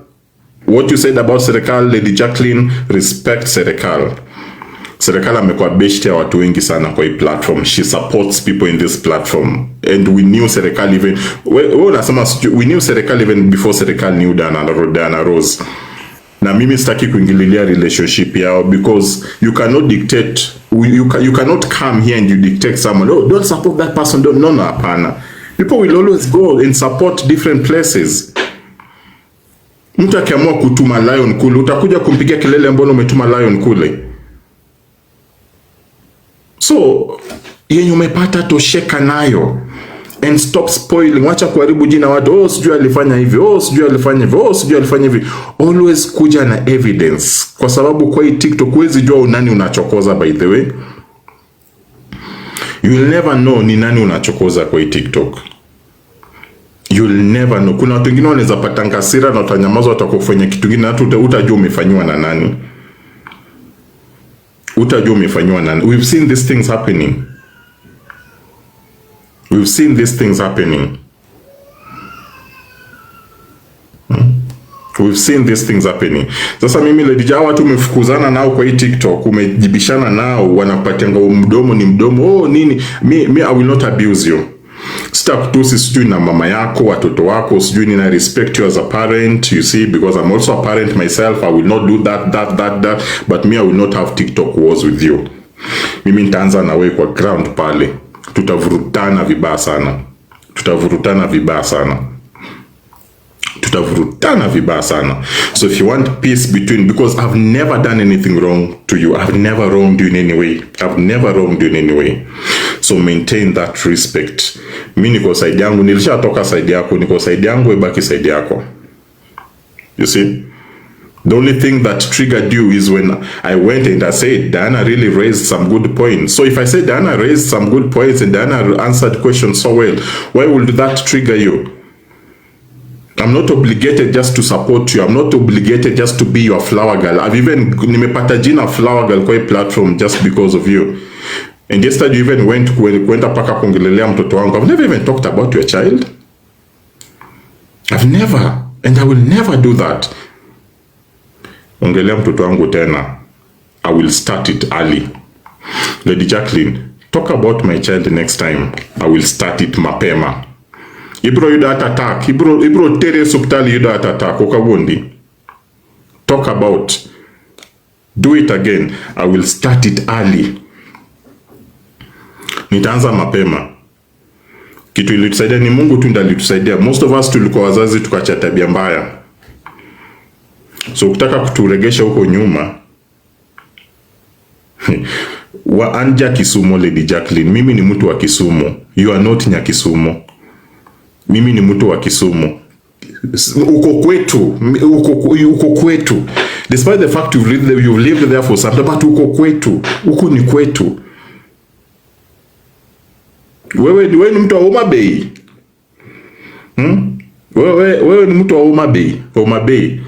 what you said about Serekal, Lady Jacqueline, respect Serekal. Serekal amekuwa beshte ya watu wengi sana kwa hii platform. She supports people in this platform. And we knew Serekal even... we knew Serekal even before Serekal knew Diana Rose. Na mimi sitaki kuingililia relationship yao because you cannot dictate... You cannot come here and you dictate someone. Oh, don't support that person. Don't. No, hapana. People will always go and support different places. Mtu akiamua kutuma lion kule, utakuja kumpigia kelele mbona umetuma lion kule. So, yenye umepata tosheka nayo. And stop spoiling. Wacha kuharibu jina watu. Oh, sijui alifanya hivi. Oh, sijui alifanya hivi. Oh, sijui alifanya hivi. Always kuja na evidence. Kwa sababu kwa hii TikTok huwezi jua unani unachokoza by the way. You will never know ni nani unachokoza kwa hii TikTok. You will never know. Kuna watu wengine wanaweza pata hasira na utanyamaza watakufanya kitu kingine hata utajua umefanywa na nani. Utajua umefanywa na nani. We've seen these things happening. We've seen these things happening. We've seen these things happening. Sasa mimi Lady Jawa watu umefukuzana nao kwa hii TikTok, umejibishana nao, wanakupatia mdomo ni mdomo. Oh nini? Me I will not abuse you. Sitakutusi sijui na mama yako, watoto wako, sijui nina respect you as a parent, you see, because I'm also a parent myself. I will not do that, but me I will not have TikTok wars with you. Mimi nitaanza na wewe kwa ground pale. Tutavurutana vibaya sana. Tutavurutana vibaya sana. So if you want peace between, because I've never done anything wrong to you. I've never wronged you in any way. So maintain that respect. Mimi niko side yangu, nilishatoka side yako, niko side yangu, ibaki side yako. You see? The only thing that triggered you is when I went and I said Diana really raised some good points. So if I said Diana raised some good points and Diana answered questions so well, why would that trigger you? I'm not obligated just to support you. I'm not obligated just to be your flower girl. I've even nimepata jina flower girl kwa hii platform just because of you. And yesterday you even went paka kuongelelea mtoto wangu. I've never even talked about your child. I've never, and I will never do that. Ongelea mtoto wangu tena. I will start it early. Lady Jacqueline, talk about my child next time. I will start it mapema. Ibro you don't attack. Ibro tere subtali you don't attack. Okabundi. Talk about. Do it again. I will start it early. Nitaanza mapema. Kitu ilitusaidia ni Mungu tu ndiye alitusaidia. Most of us tulikuwa wazazi tukacha tabia mbaya. So ukitaka kuturegesha huko nyuma anja Kisumu Lady Jacqueline. Mimi ni mtu wa Kisumu. You are not nya Kisumu. Mimi ni mtu wa Kisumu. Uko kwetu. Despite the fact you've lived there for some time, but uko kwetu. Uko ni kwetu. Wewe ni mtu wa Homa Bay. Wewe ni mtu wa Homa Bay.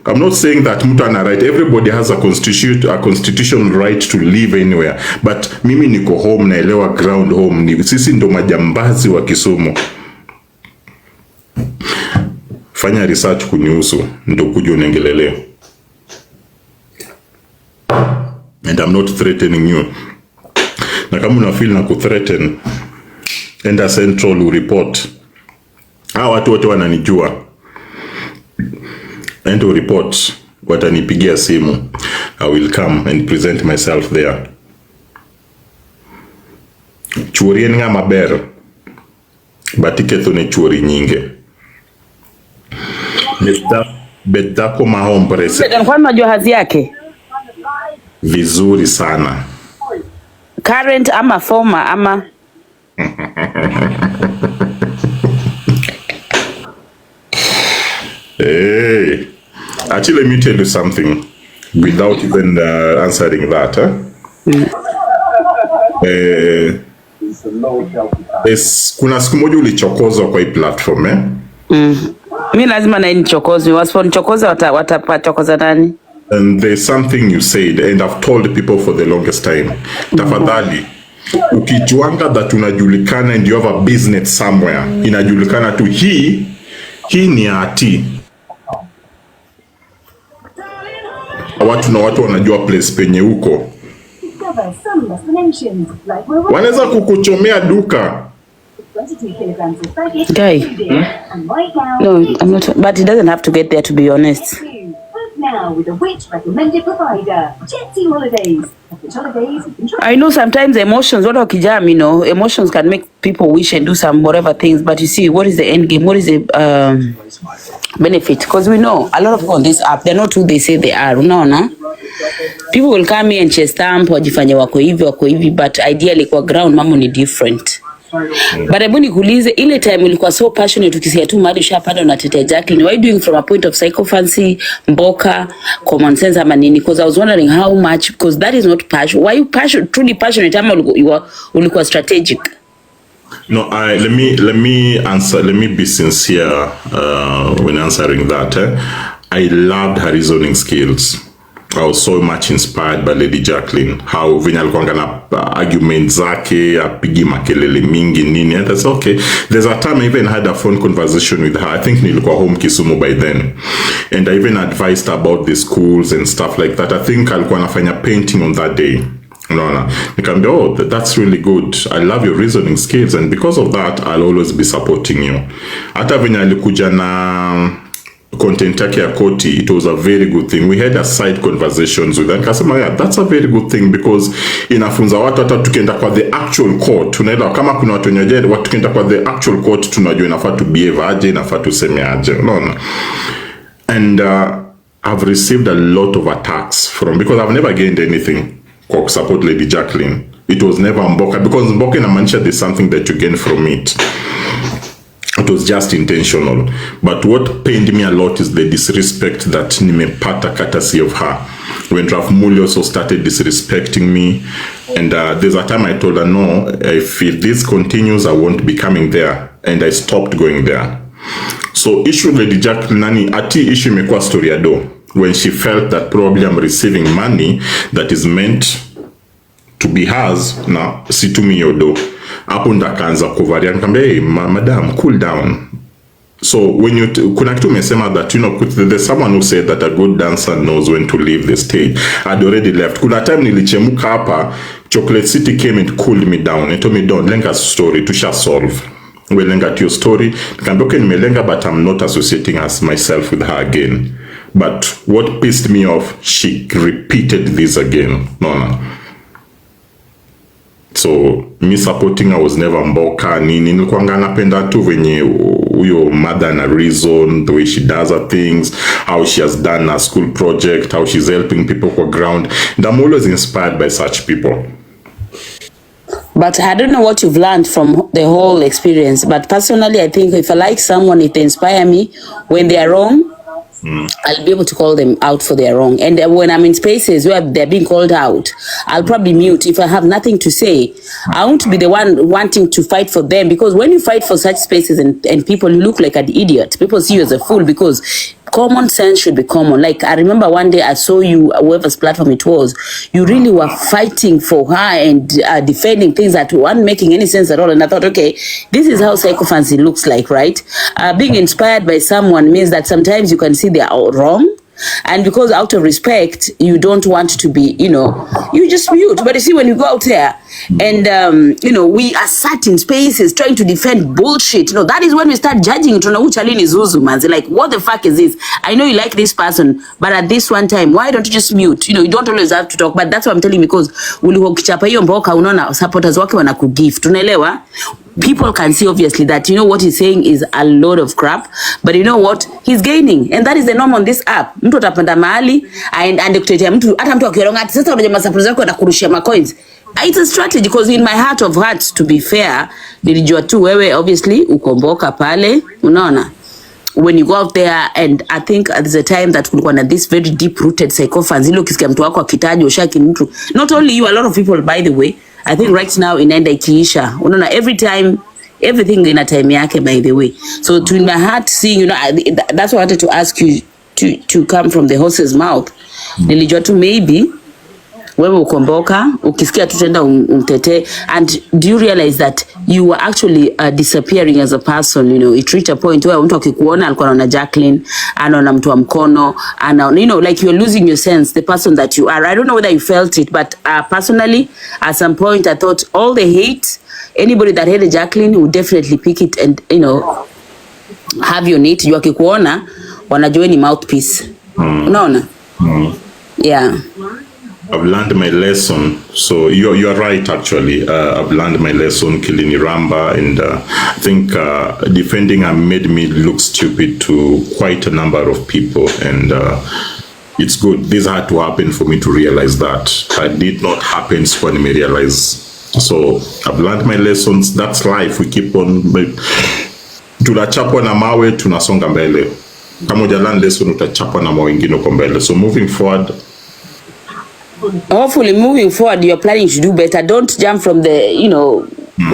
I'm not saying that mtu ana right. Everybody has a constitutional right to live anywhere. But mimi niko home, naelewa ground home. Sisi ndo majambazi wa Kisumu. Fanya research kunihusu ndo kuja uniongelelea. And I'm not threatening you. Na kama una feel na kuthreaten, enda Central report. Hawa watu wote wananijua. Enda report, watanipigia simu. I will come and present myself there. Chuori nga maber. Batiketho ne chuori nyinge. Beta ko mahombre. Kwa unajua hazi yake? vizuri sana. Current ama former ama Hey, actually, let me tell you something without even answering that. Kuna siku moja ulichokozwa kwa hii platform mi lazima na nichokozwe, wasiponichokoza watapachokoza nani? And there's something you said and I've told people for the longest time. Tafadhali, ukijuanga that unajulikana and you have a business somewhere, inajulikana tu hii ni ati. Watu wanajua place penye huko. Wanaweza kukuchomea duka. Guy. No, I'm not, but it doesn't have to get there, to be honest. Now with a which recommended provider, Jetty Holidays. I know sometimes emotions, what wakijam, you know, emotions can make people wish and do some whatever things, but you see, what is the end game? What is the benefit? Because we know a lot of people on this app, they're not who they say they are. No. People will come here and chest stamp, wajifanya wako hivi, but ideally kwa ground mambo ni different. But hebu nikuulize, ile time ulikuwa so passionate ukisikia tu mali ushapanda unatetea Jacqueline, why doing from a point of psychophancy, mboka, common sense ama nini? Because I was wondering how much, because that is not passion. Why you truly passionate ama ulikuwa strategic? No, let me answer. Let me be sincere when answering that. I loved her reasoning skills. I was so much inspired by Lady Jacqueline. How venye alikuwa na arguments zake, apigi makelele mingi nini. And that's okay. There's a time I even had a phone conversation with her. I think nilikuwa home Kisumu by then. And I even advised her about the schools and stuff like that. I think alikuwa anafanya painting on that day. No. Nikamwambia, oh, that's really good. I love your reasoning skills. And because of that, I'll always be supporting you. Hata venye alikuja na content yake ya koti, it was a very good thing. We had a side conversations with her. Nikasema, yeah, that's a very good thing because inafunza watu hata tukienda kwa the actual court. Tunaelewa kama kuna watu wenye watu tukienda kwa the actual court tunajua inafaa tu behave aje, inafaa tuseme aje. No. And I've received a lot of attacks from, because I've never gained anything kwa support Lady Jacqueline. It was never mboka, because mboka inamaanisha there's something that you gain from it. It was just intentional. But what pained me a lot is the disrespect that nimepata courtesy of her. When Raf Muli also started disrespecting me. And there's a time I told her, no, if this continues, I won't be coming there. And I stopped going there. So issue Lady Jacqueline, ati issue imekuwa story ya do. When she felt that probably I'm receiving money that is meant to be hers, na situmi yodo. Hapo ndakaanza kuvaria, nikamwambia, hey, madam, cool down. So when you kuna kitu umesema that, you know, there's someone who said that a good dancer knows when to leave the stage. I'd already left. Kuna time nilichemuka hapa, Chocolate City came and cooled me down. It told me, don't lenga story, tusha solve. We lenga to your story. Nikamwambia, okay, nimelenga, but I'm not associating as myself with her again. But what pissed me off, she repeated this again. No. So me supporting her was never mboka nini. Nilikuwa napenda tu venye huyo mother na reason, the way she does her things, how she has done a school project, how she's helping people kwa ground. And I'm always inspired by such people. But I don't know what you've learned from the whole experience. But personally, I think if I like someone, it inspire me when they are wrong. I'll be able to call them out for their wrong. And when I'm in spaces where they're being called out, I'll probably mute if I have nothing to say. I won't be the one wanting to fight for them, because when you fight for such spaces and people, you look like an idiot. People see you as a fool, because common sense should be common. Like, I remember one day I saw you, whoever's platform it was, you really were fighting for her and defending things that weren't making any sense at all. And I thought, okay, this is how psychophancy looks like, right? Being inspired by someone means that sometimes you can see they are all wrong. And because out of respect, you don't want to be, you know, you just mute. But you see, when you go out there, And, you know, we are sat in spaces trying to defend bullshit. You know, that is when we start judging. Like, what the fuck is this? I know you like this person, but at this one time, why don't you just mute? You know, you don't always have to talk, but that's what I'm telling you, because ukichapa hiyo mboka unaona supporters wake wanakugift. Tunaelewa? People can see obviously that, you know, what he's saying is a load of crap, but you know what, he's gaining, and that is the norm on this app. Mtu atapanda mahali and kutetea mtu, hata mtu akironga ati sasa unajua supporters wako wanakurushia ma coins. It's a strategy, because in my heart of hearts, to be fair, nilijua tu wewe obviously ukomboka pale, unaona, when you go out there. And I think there's a time that kulikuwa na this very deep rooted psychophans, ile ukisikia mtu wako akitaja ushaki mtu, not only you, a lot of people, by the way. I think right now inaenda ikiisha, unaona, every time everything in a time yake, by the way. So to in my heart seeing, you know, that's why I wanted to ask you to come from the horse's mouth. Nilijua tu maybe wewe ukomboka, ukisikia tutenda umtete. And do you realize that you were actually disappearing as a person? You know, it reached a point where mtu akikuona alikuwa anaona Jacqueline, anaona mtu wa mkono, anaona, you know, like you're losing your sense, the person that you are. I don't know whether you felt it, but personally, at some point, I thought all the hate, anybody that hated Jacqueline would definitely pick it and, you know, have your need. You akikuona, wanajua ni mouthpiece. Unaona? Yeah. I've learned my lesson. So you're right, actually. I've learned my lesson killing Iramba, and I think defending her made me look stupid to quite a number of people, and it's good. This had to happen for me to realize that. It did not happen when I realized. So I've learned my lessons. That's life. We keep on. Tunachapwa na mawe, tunasonga mbele. Kama hujalearn lesson, utachapwa na mawe ingine uko mbele. So moving forward, hopefully moving forward, you're planning to do better. Don't jump from the, you know,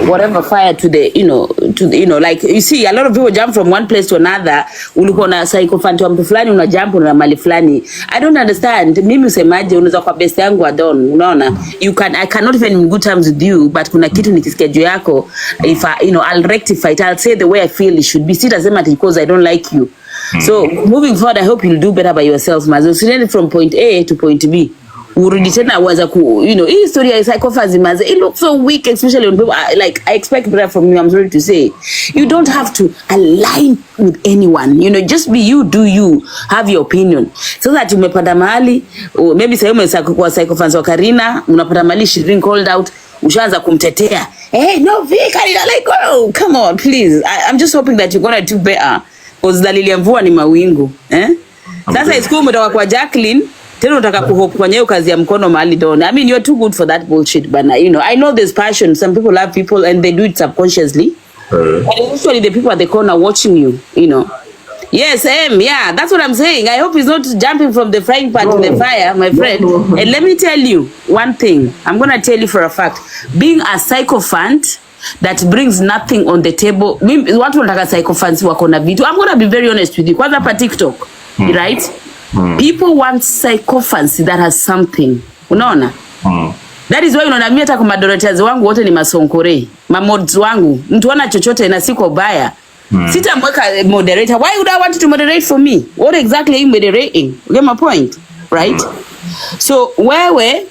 whatever fire to the, you know, like, you see, a lot of people jump from one place to another. Ulikuwa na psychophant wa mtu fulani, una jump na mali fulani. I don't understand. Mimi usemaje, unaweza kwa best yangu Adon, unaona? I cannot even in good terms with you, but kuna kitu nikisikia juu yako, if I, you know, I'll rectify it. I'll say the way I feel it should be. Sitasema because I don't like you. So moving forward, I hope you'll do better by yourself, mazo. Usiende from point A to point B. Urudi tena waza ku, you know, hii story ya psychopathy maze, it looks so weak, especially when people like, I expect better from you. I'm sorry to say, you don't have to align with anyone, you know, just be you, do you, have your opinion. So that umepanda mahali, maybe sasa umekuwa psychophants wa Karina, unapata mahali she being called out, ushaanza kumtetea. Hey, no, Karina, like, oh, come on, please. I'm just hoping that you're gonna do better, because dalili ya mvua ni mawingu, Sasa isiku umetoka kwa Jacqueline, tena unataka kuhope kwenye hiyo kazi ya mkono mahali don. I mean, you're too good for that bullshit, but you know, I know there's passion. Some people love people and they do it subconsciously. But usually the people at the corner watching you, you know. Yes, yeah, that's what I'm saying. I hope he's not jumping from the frying pan to the fire, my friend. And let me tell you one thing. I'm going to tell you for a fact. Being a sycophant that brings nothing on the table. Watu wanataka sycophants wako na vitu. I'm going to be very honest with you. Kwanza hapa TikTok, right? People want sycophants that has something. Unaona? That is why unaona mimi hata kwa moderators wangu wote ni masonkore. Mamods wangu. Mtu ana chochote na siko baya. Sitamweka moderator. Why would I want you to moderate for me? What exactly are you moderating? You get my point? Right? So wewe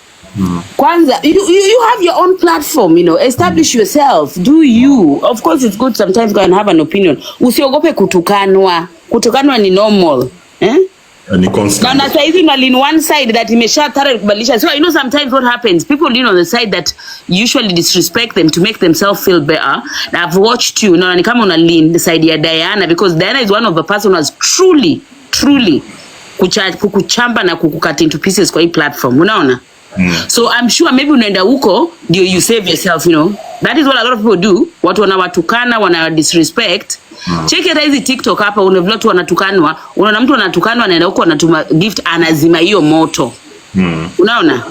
kwanza you have your own platform, you know, establish yourself, do you. Of course it's good sometimes go and have an opinion. Usiogope kutukanwa. Kutukanwa ni normal. Ni constant. Na sasa hivi mali in one side that imesha tare kubadilisha. So you know sometimes what happens, people lean on the side that usually disrespect them to make themselves feel better. And I've watched you, ni kama una lean the side ya Diana, because Diana is one of the person who has truly kukuchamba na kukucut into pieces kwa hii platform, unaona? So I'm sure maybe unaenda huko ndio you save yourself, you know. That is what a lot of people do. Watu wanawatukana, wana disrespect. Check it hizi TikTok hapa, unaona watu wanatukanwa, unaona mtu anatukanwa anaenda huko anatuma gift anazima hiyo moto. Unaona?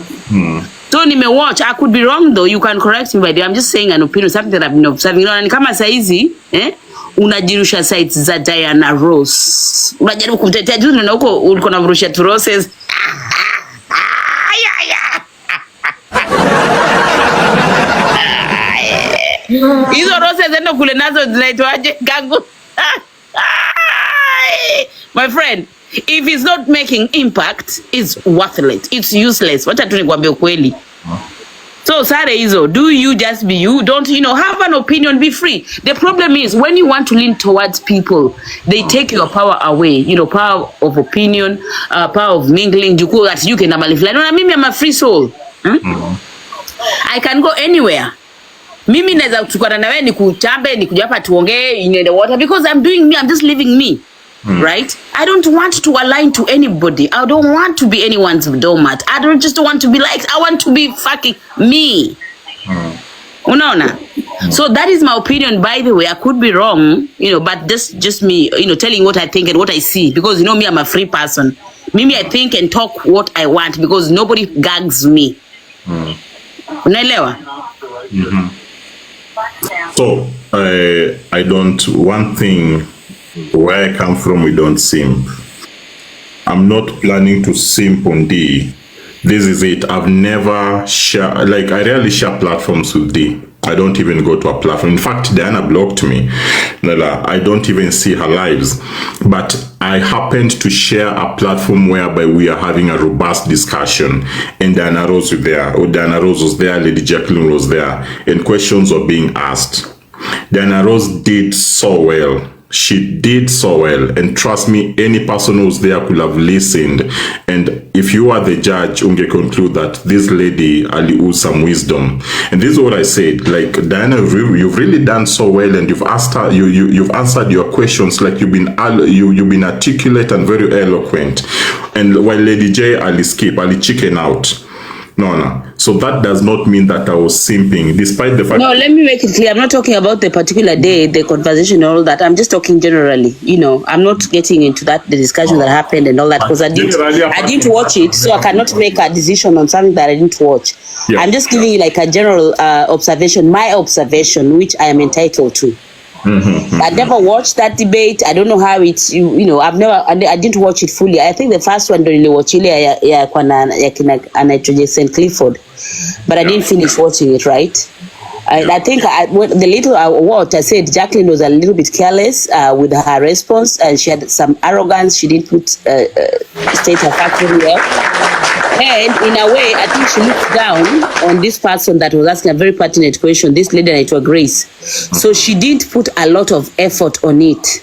So nimewatch, I could be wrong though, you can correct me by the way. I'm just saying an opinion, something that I've been observing. Unaona ni kama saizi, unajirusha sites za Diana Ross. Unajaribu kumtetea juu na huko ulikuwa unamrusha tu roses. Hizo roses zendo kule nazo zinaitwaje gangu. My friend, if it's not making impact, it's worthless, it's useless. Wacha tu nikwambie ukweli. So So Sare Izo, do you just be you? Don't, have an opinion, be free. The problem is when you want to lean towards people, they take your power away. Power of opinion, power of mingling. You can I'm a free soul. I can go anywhere. Mimi naweza kuchukua na wewe nikuchambe nikuja hapa tuongee in the water because I'm doing me, I'm just living me. Right? I don't want to align to anybody. I don't want to be anyone's doormat. I don't just want to be like, I want to be fucking me. Unaona? So that is my opinion, by the way. I could be wrong, but this just me, telling what I think and what I see. Because me, I'm a free person. Mimi, I think and talk what I want because nobody gags me. Unaelewa? So, I don't, one thing, where I come from, we don't simp. I'm not planning to simp on D. This is it. I've never share, I rarely share platforms with D. I don't even go to a platform. In fact, Diana blocked me. I don't even see her lives. But I happened to share a platform whereby we are having a robust discussion. And Diana Rose was there. Diana Rose was there. Lady Jacqueline was there. And questions were being asked. Diana Rose did so well. She did so well, and trust me, any person who's there could have listened. And if you are the judge, unge conclude that this lady ali owes some wisdom. And this is what I said. Diana, you've really done so well, and you've asked her, you've answered your questions. You've been articulate and very eloquent. And while Lady J ali skip, ali chicken out. No. So that does not mean that I was simping, despite the fact. No, let me make it clear. I'm not talking about the particular day, the conversation and all that. I'm just talking generally. I'm not getting into the discussion that happened and all that because I didn't watch it, so I cannot make a decision on something that I didn't watch. Yeah. I'm just giving you a general observation, my observation, which I am entitled to. I never watched that debate. I don't know how it's, I didn't watch it fully. I think the first one really watched St. Clifford, but I didn't finish watching it, right? I think the little I said, Jacqueline was a little bit careless with her response, and she had some arrogance. She didn't state her fact very well. And in a way, I think she looked down on this person that was asking a very pertinent question, this lady, and it was Grace. So she did put a lot of effort on it,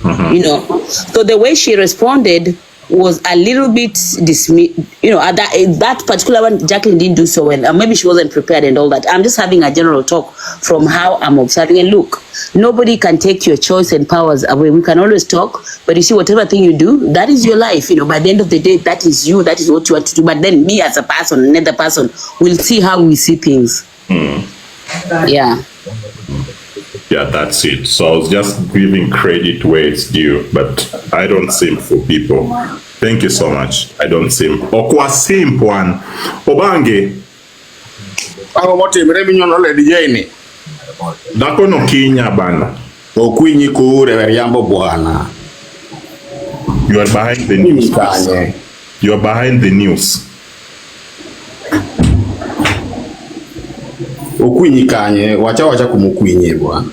So the way she responded was a little bit that particular one, Jacqueline didn't do so well. Maybe she wasn't prepared and all that. I'm just having a general talk from how I'm observing. And look, nobody can take your choice and powers away. We can always talk, but you see, whatever thing you do, that is your life. By the end of the day, that is you. That is what you want to do. But then me as a person, another person, will see how we see things. Yeah. Yeah, that's it. So I was just giving credit where it's due, but I don't simp for people. Thank you so much. I don't simp. Okwa simp one. Obange. Ako mote mrebi nyono le dijeni. Dako no kinya bana. Okwinyi kure veriambo bwana. You are behind the news. You are behind the news. Okwinyi kanye, wacha kumukwinye bwana.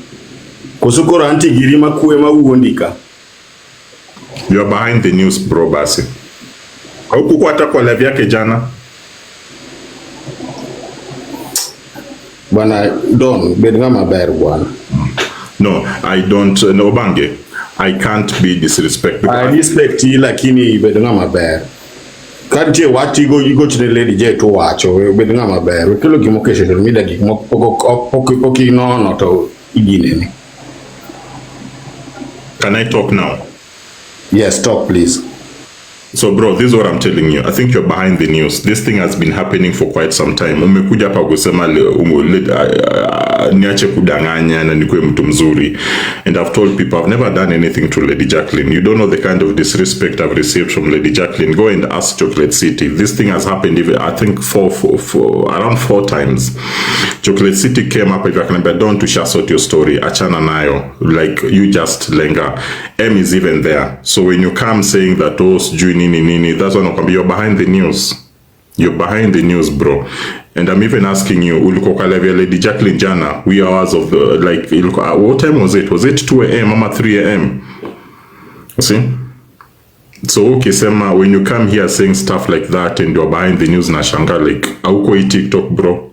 Kusukura anti girima kuema uondika. You are behind the news, bro, basi. Haukukwata kwa live yake jana? Bwana, Don, bednga maber bwana. No, I don't, no, Bange. I can't be disrespectful. I respect you, lakini bednga maber. Kanti wati go to the lady J to watch or bednga maber. We kilo kimokeshe to mida poki no to igine. Can I talk now? Yes, talk please. So bro, this is what I'm telling you. I think you're behind the news. This thing has been happening for quite some time. Umekuja hapa kusema niache kudanganya na nikuwe mtu mzuri. And I've told people I've never done anything to Lady Jacqueline. You don't know the kind of disrespect I've received from Lady Jacqueline. Go and ask Chocolate City. This thing has happened even, I think around 4 times. Chocolate City came up, if I can don't to share out your story. Achana nayo. Like you just lenga. M is even there. So when you come saying that nini, that's when you're behind the news. You're behind the news, bro. And I'm even asking you, Lady Jacqueline Jana, we hours of the, what time was it? Was it 2 a.m. or 3 a.m.? You see? So, okay, Sema, when you come here saying stuff like that and you're behind the news, na shanga, auko TikTok, bro.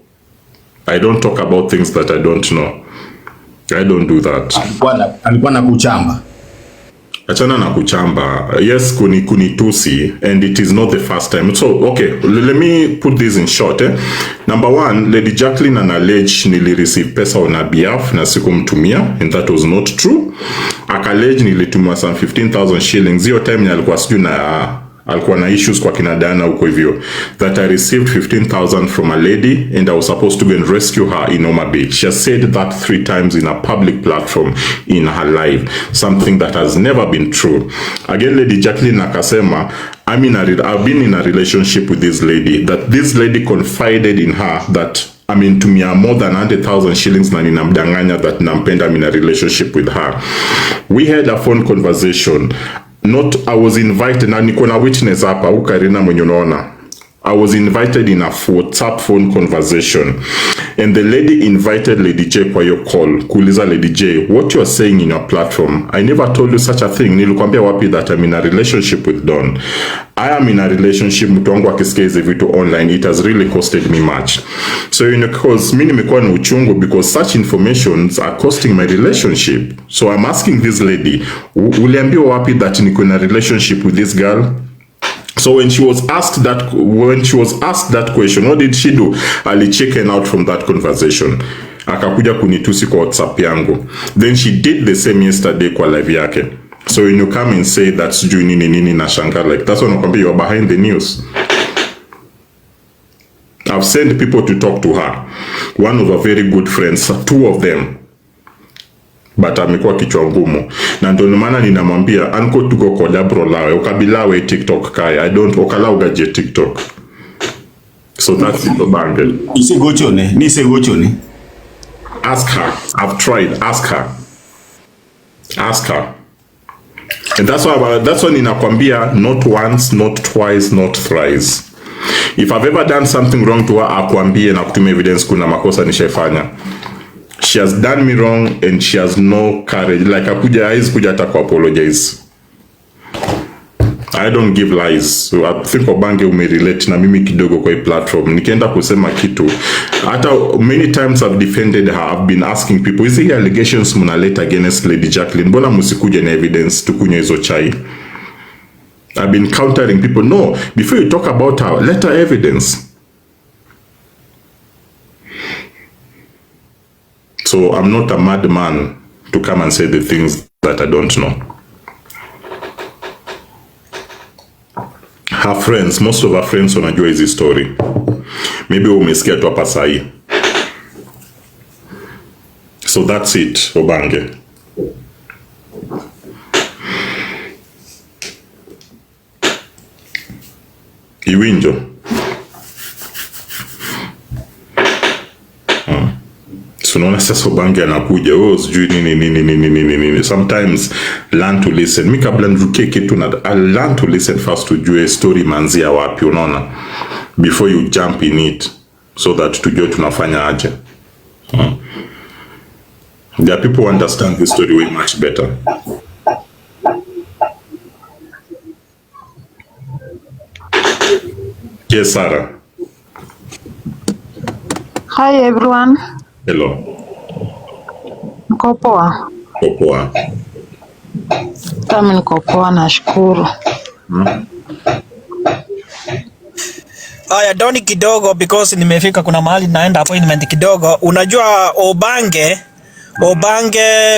I don't talk about things that I don't know. I don't do that. Alikuwa na kuchamba. Achana na kuchamba. Yes, kunitusi, and it is not the first time. So, okay, let me put this in short. Number one, Lady Jacqueline an alleged nili receive pesa on her behalf na sikumtumia, and that was not true. Akalege nilitumwa some 15,000 shillings. Hiyo time alikuwa sijui alikuwa na issues kwa kina Diana huko hivyo, that I received 15,000 from a lady and I was supposed to go and rescue her in Homa Bay. She has said that 3 times in a public platform in her life, something that has never been true. Again, Lady Jacqueline akasema, I've been in a relationship with this lady, that this lady confided in her that tumia more than 100,000 shillings na ninamdanganya that nampenda, I'm in a relationship with her. We had a phone conversation. I was invited, na niko na witness hapa Karina mwenye unaona. I was invited in a WhatsApp phone conversation, and the lady invited Lady J kwa your call. Kuuliza Lady J, what you are saying in your platform, I never told you such a thing. Nilikwambia wapi that I'm in a relationship with Don? I am in a relationship. Mtu wangu akisikia hizi vitu online, it has really costed me much. So because mimi nimekuwa na uchungu because such informations are costing my relationship. So I'm asking this lady, uliambiwa wapi that niko in a relationship with this girl? So when she was asked that question, what did she do? Ali chicken out from that conversation. Akakuja kunitusi kwa WhatsApp yangu. Then she did the same yesterday kwa live yake. So when you come and say that sijui nini na shanga, like that's when nakwambia you are behind the news. I've sent people to talk to her. One of her very good friends, 2 of them. But amekuwa kichwa ngumu. Na ndio maana ninamwambia anko tuko collabro lawe ukabilawe TikTok kai. I don't okala ugaje TikTok. So that's it Obange. Nise gochone. Ask her. I've tried. Ask her. And that's why ninakwambia not once, not twice, not thrice. If I've ever done something wrong to her, akwambie na kutumia evidence kuna makosa nishafanya. She has done me wrong and she has no courage. Like kuja hata ku apologize. I don't give lies. So I think Obange umerelate na mimi kidogo kwa hii platform. Nikienda kusema kitu. Hata many times I've defended her. I've been asking people, is the allegations mnaleta against Lady Jacqueline? Mbona msikuja na evidence tukunywe hizo chai? I've been countering people. No, before you talk about her, let her evidence. So I'm not a madman to come and say the things that I don't know. Her friends, most of her friends wanajua hizi story. Maybe umesikia tu hapa sahi. So that's it, Obange. Iwinjo. So unaona sasa Obange anakuja, sijui nini. Sometimes learn to listen. Mimi kabla niruke kitu I'll learn to listen first tujue story manzia wapi, unaona, before you jump in it, so that tujue tunafanya aje. There are people who understand the story way much better. Yes, Sarah. Hi everyone. Hello. Mko poa? Poa. Kama niko poa, nashukuru. Aya, doni kidogo because nimefika, kuna mahali naenda appointment kidogo. Unajua Obange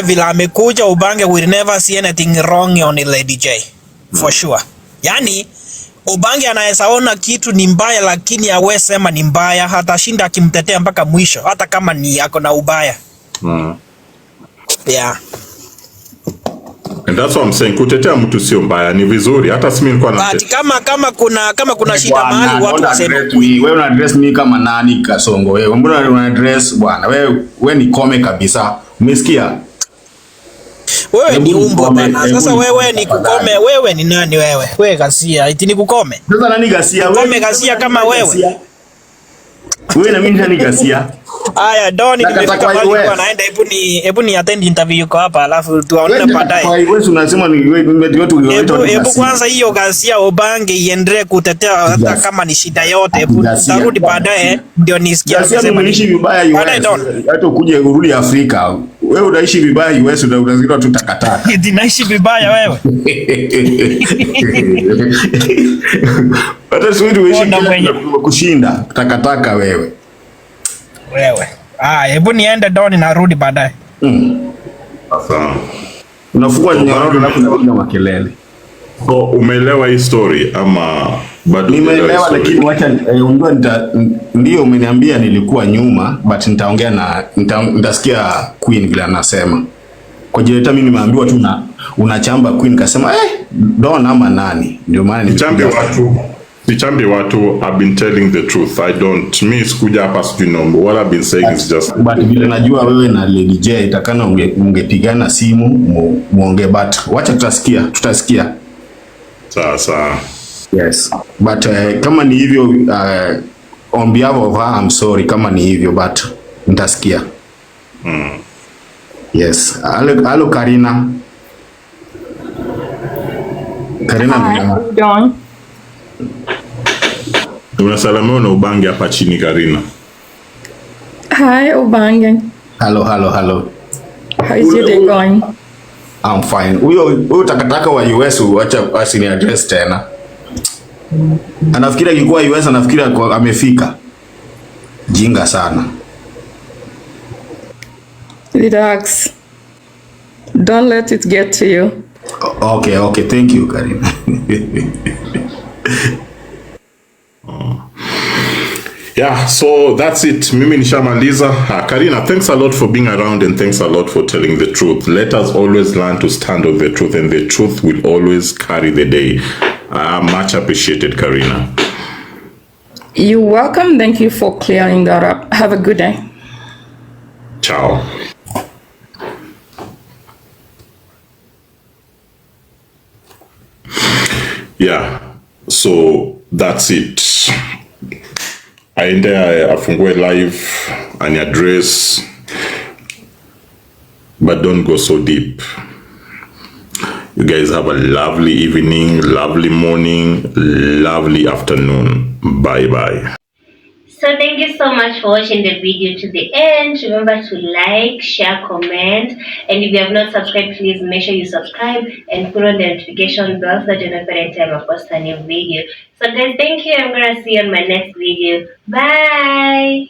vile amekuja, Obange will never see anything wrong on Lady J. For sure. Yani Obange anaweza ona kitu ni mbaya lakini hawezi sema ni mbaya, hata shinda akimtetea mpaka mwisho hata kama ni yako na ubaya. Yeah. And that's what I'm saying, kutetea mtu sio mbaya, ni vizuri. Hata simi nilikuwa na but kama kuna shida mahali watu waseme. Wewe una address mimi kama nani Kasongo? Wewe mbona una address bwana? Wewe ni kome kabisa. Umesikia? Wewe ni umbwa bana. Sasa wewe ni kukome, wewe ni nani wewe? Wewe Gasia, eti ni kukome. Sasa nani Gasia? Kome Gasia kama wewe. Wewe na mimi nani Gasia? Aya, Don Takataka nimefika wa mahali US. kwa naenda, hebu ni attend interview yuko hapa alafu tuone baadaye. Kwa US unasema ni Hebu kwanza hiyo ghasia Obange iendelee kutetea hata kama ni shida yote. Hebu tarudi baadaye ndio nisikie anasema unaishi vibaya US. Hata ukuje urudi Afrika. Wewe unaishi vibaya US unazidi tu takataka. Dinaishi vibaya wewe. Hata sisi tuishi kushinda takataka wewe. Wewe. Hebu niende Don narudi baadaye. Sasa unafungua nyororo na kunapiga makelele. So umeelewa hii story ama bado? Nimeelewa, lakini wacha ndio umeniambia nilikuwa nyuma, but nitaongea na nitasikia Queen vile anasema. Kwa jina hata mimi nimeambiwa tu na unachamba Queen, kasema Don ama nani, ndio maana nichambe watu. I've been telling the truth. I don't miss kuja hapa sijui nombo. What I've been saying is just, but vile najua wewe na Lady J itakana ungepigana simu muongee, but wacha tutasikia. Sawa. Yes, but kama ni hivyo on behalf of her I'm sorry kama ni hivyo, but nitasikia. Yes. Hello Karina. Hi, Don. Unasalamiwa na Ubange hapa chini Karina. Hi, Ubange. Hello. How is your day going? I'm fine. Huyo takataka wa US wacha asini address tena. Anafikiri akikuwa US anafikiri amefika. Jinga sana. Relax. Don't let it get to you. Okay. Thank you, Karina. Yeah, so that's it. Mimi nishamaliza. Karina, thanks a lot for being around and thanks a lot for telling the truth. Let us always learn to stand on the truth and the truth will always carry the day. Much appreciated, Karina. You're welcome. Thank you for clearing that up. Have a good day. Ciao. Yeah, so that's it. Aende afungue live and address, but don't go so deep. You guys have a lovely evening, lovely morning, lovely afternoon. Bye. So thank you so much for watching the video to the end. Remember to like, share, comment, and if you have not subscribed, please make sure you subscribe and put on the notification bell so that you know every time I post a new video. So guys, thank you. I'm gonna see you on my next video. Bye.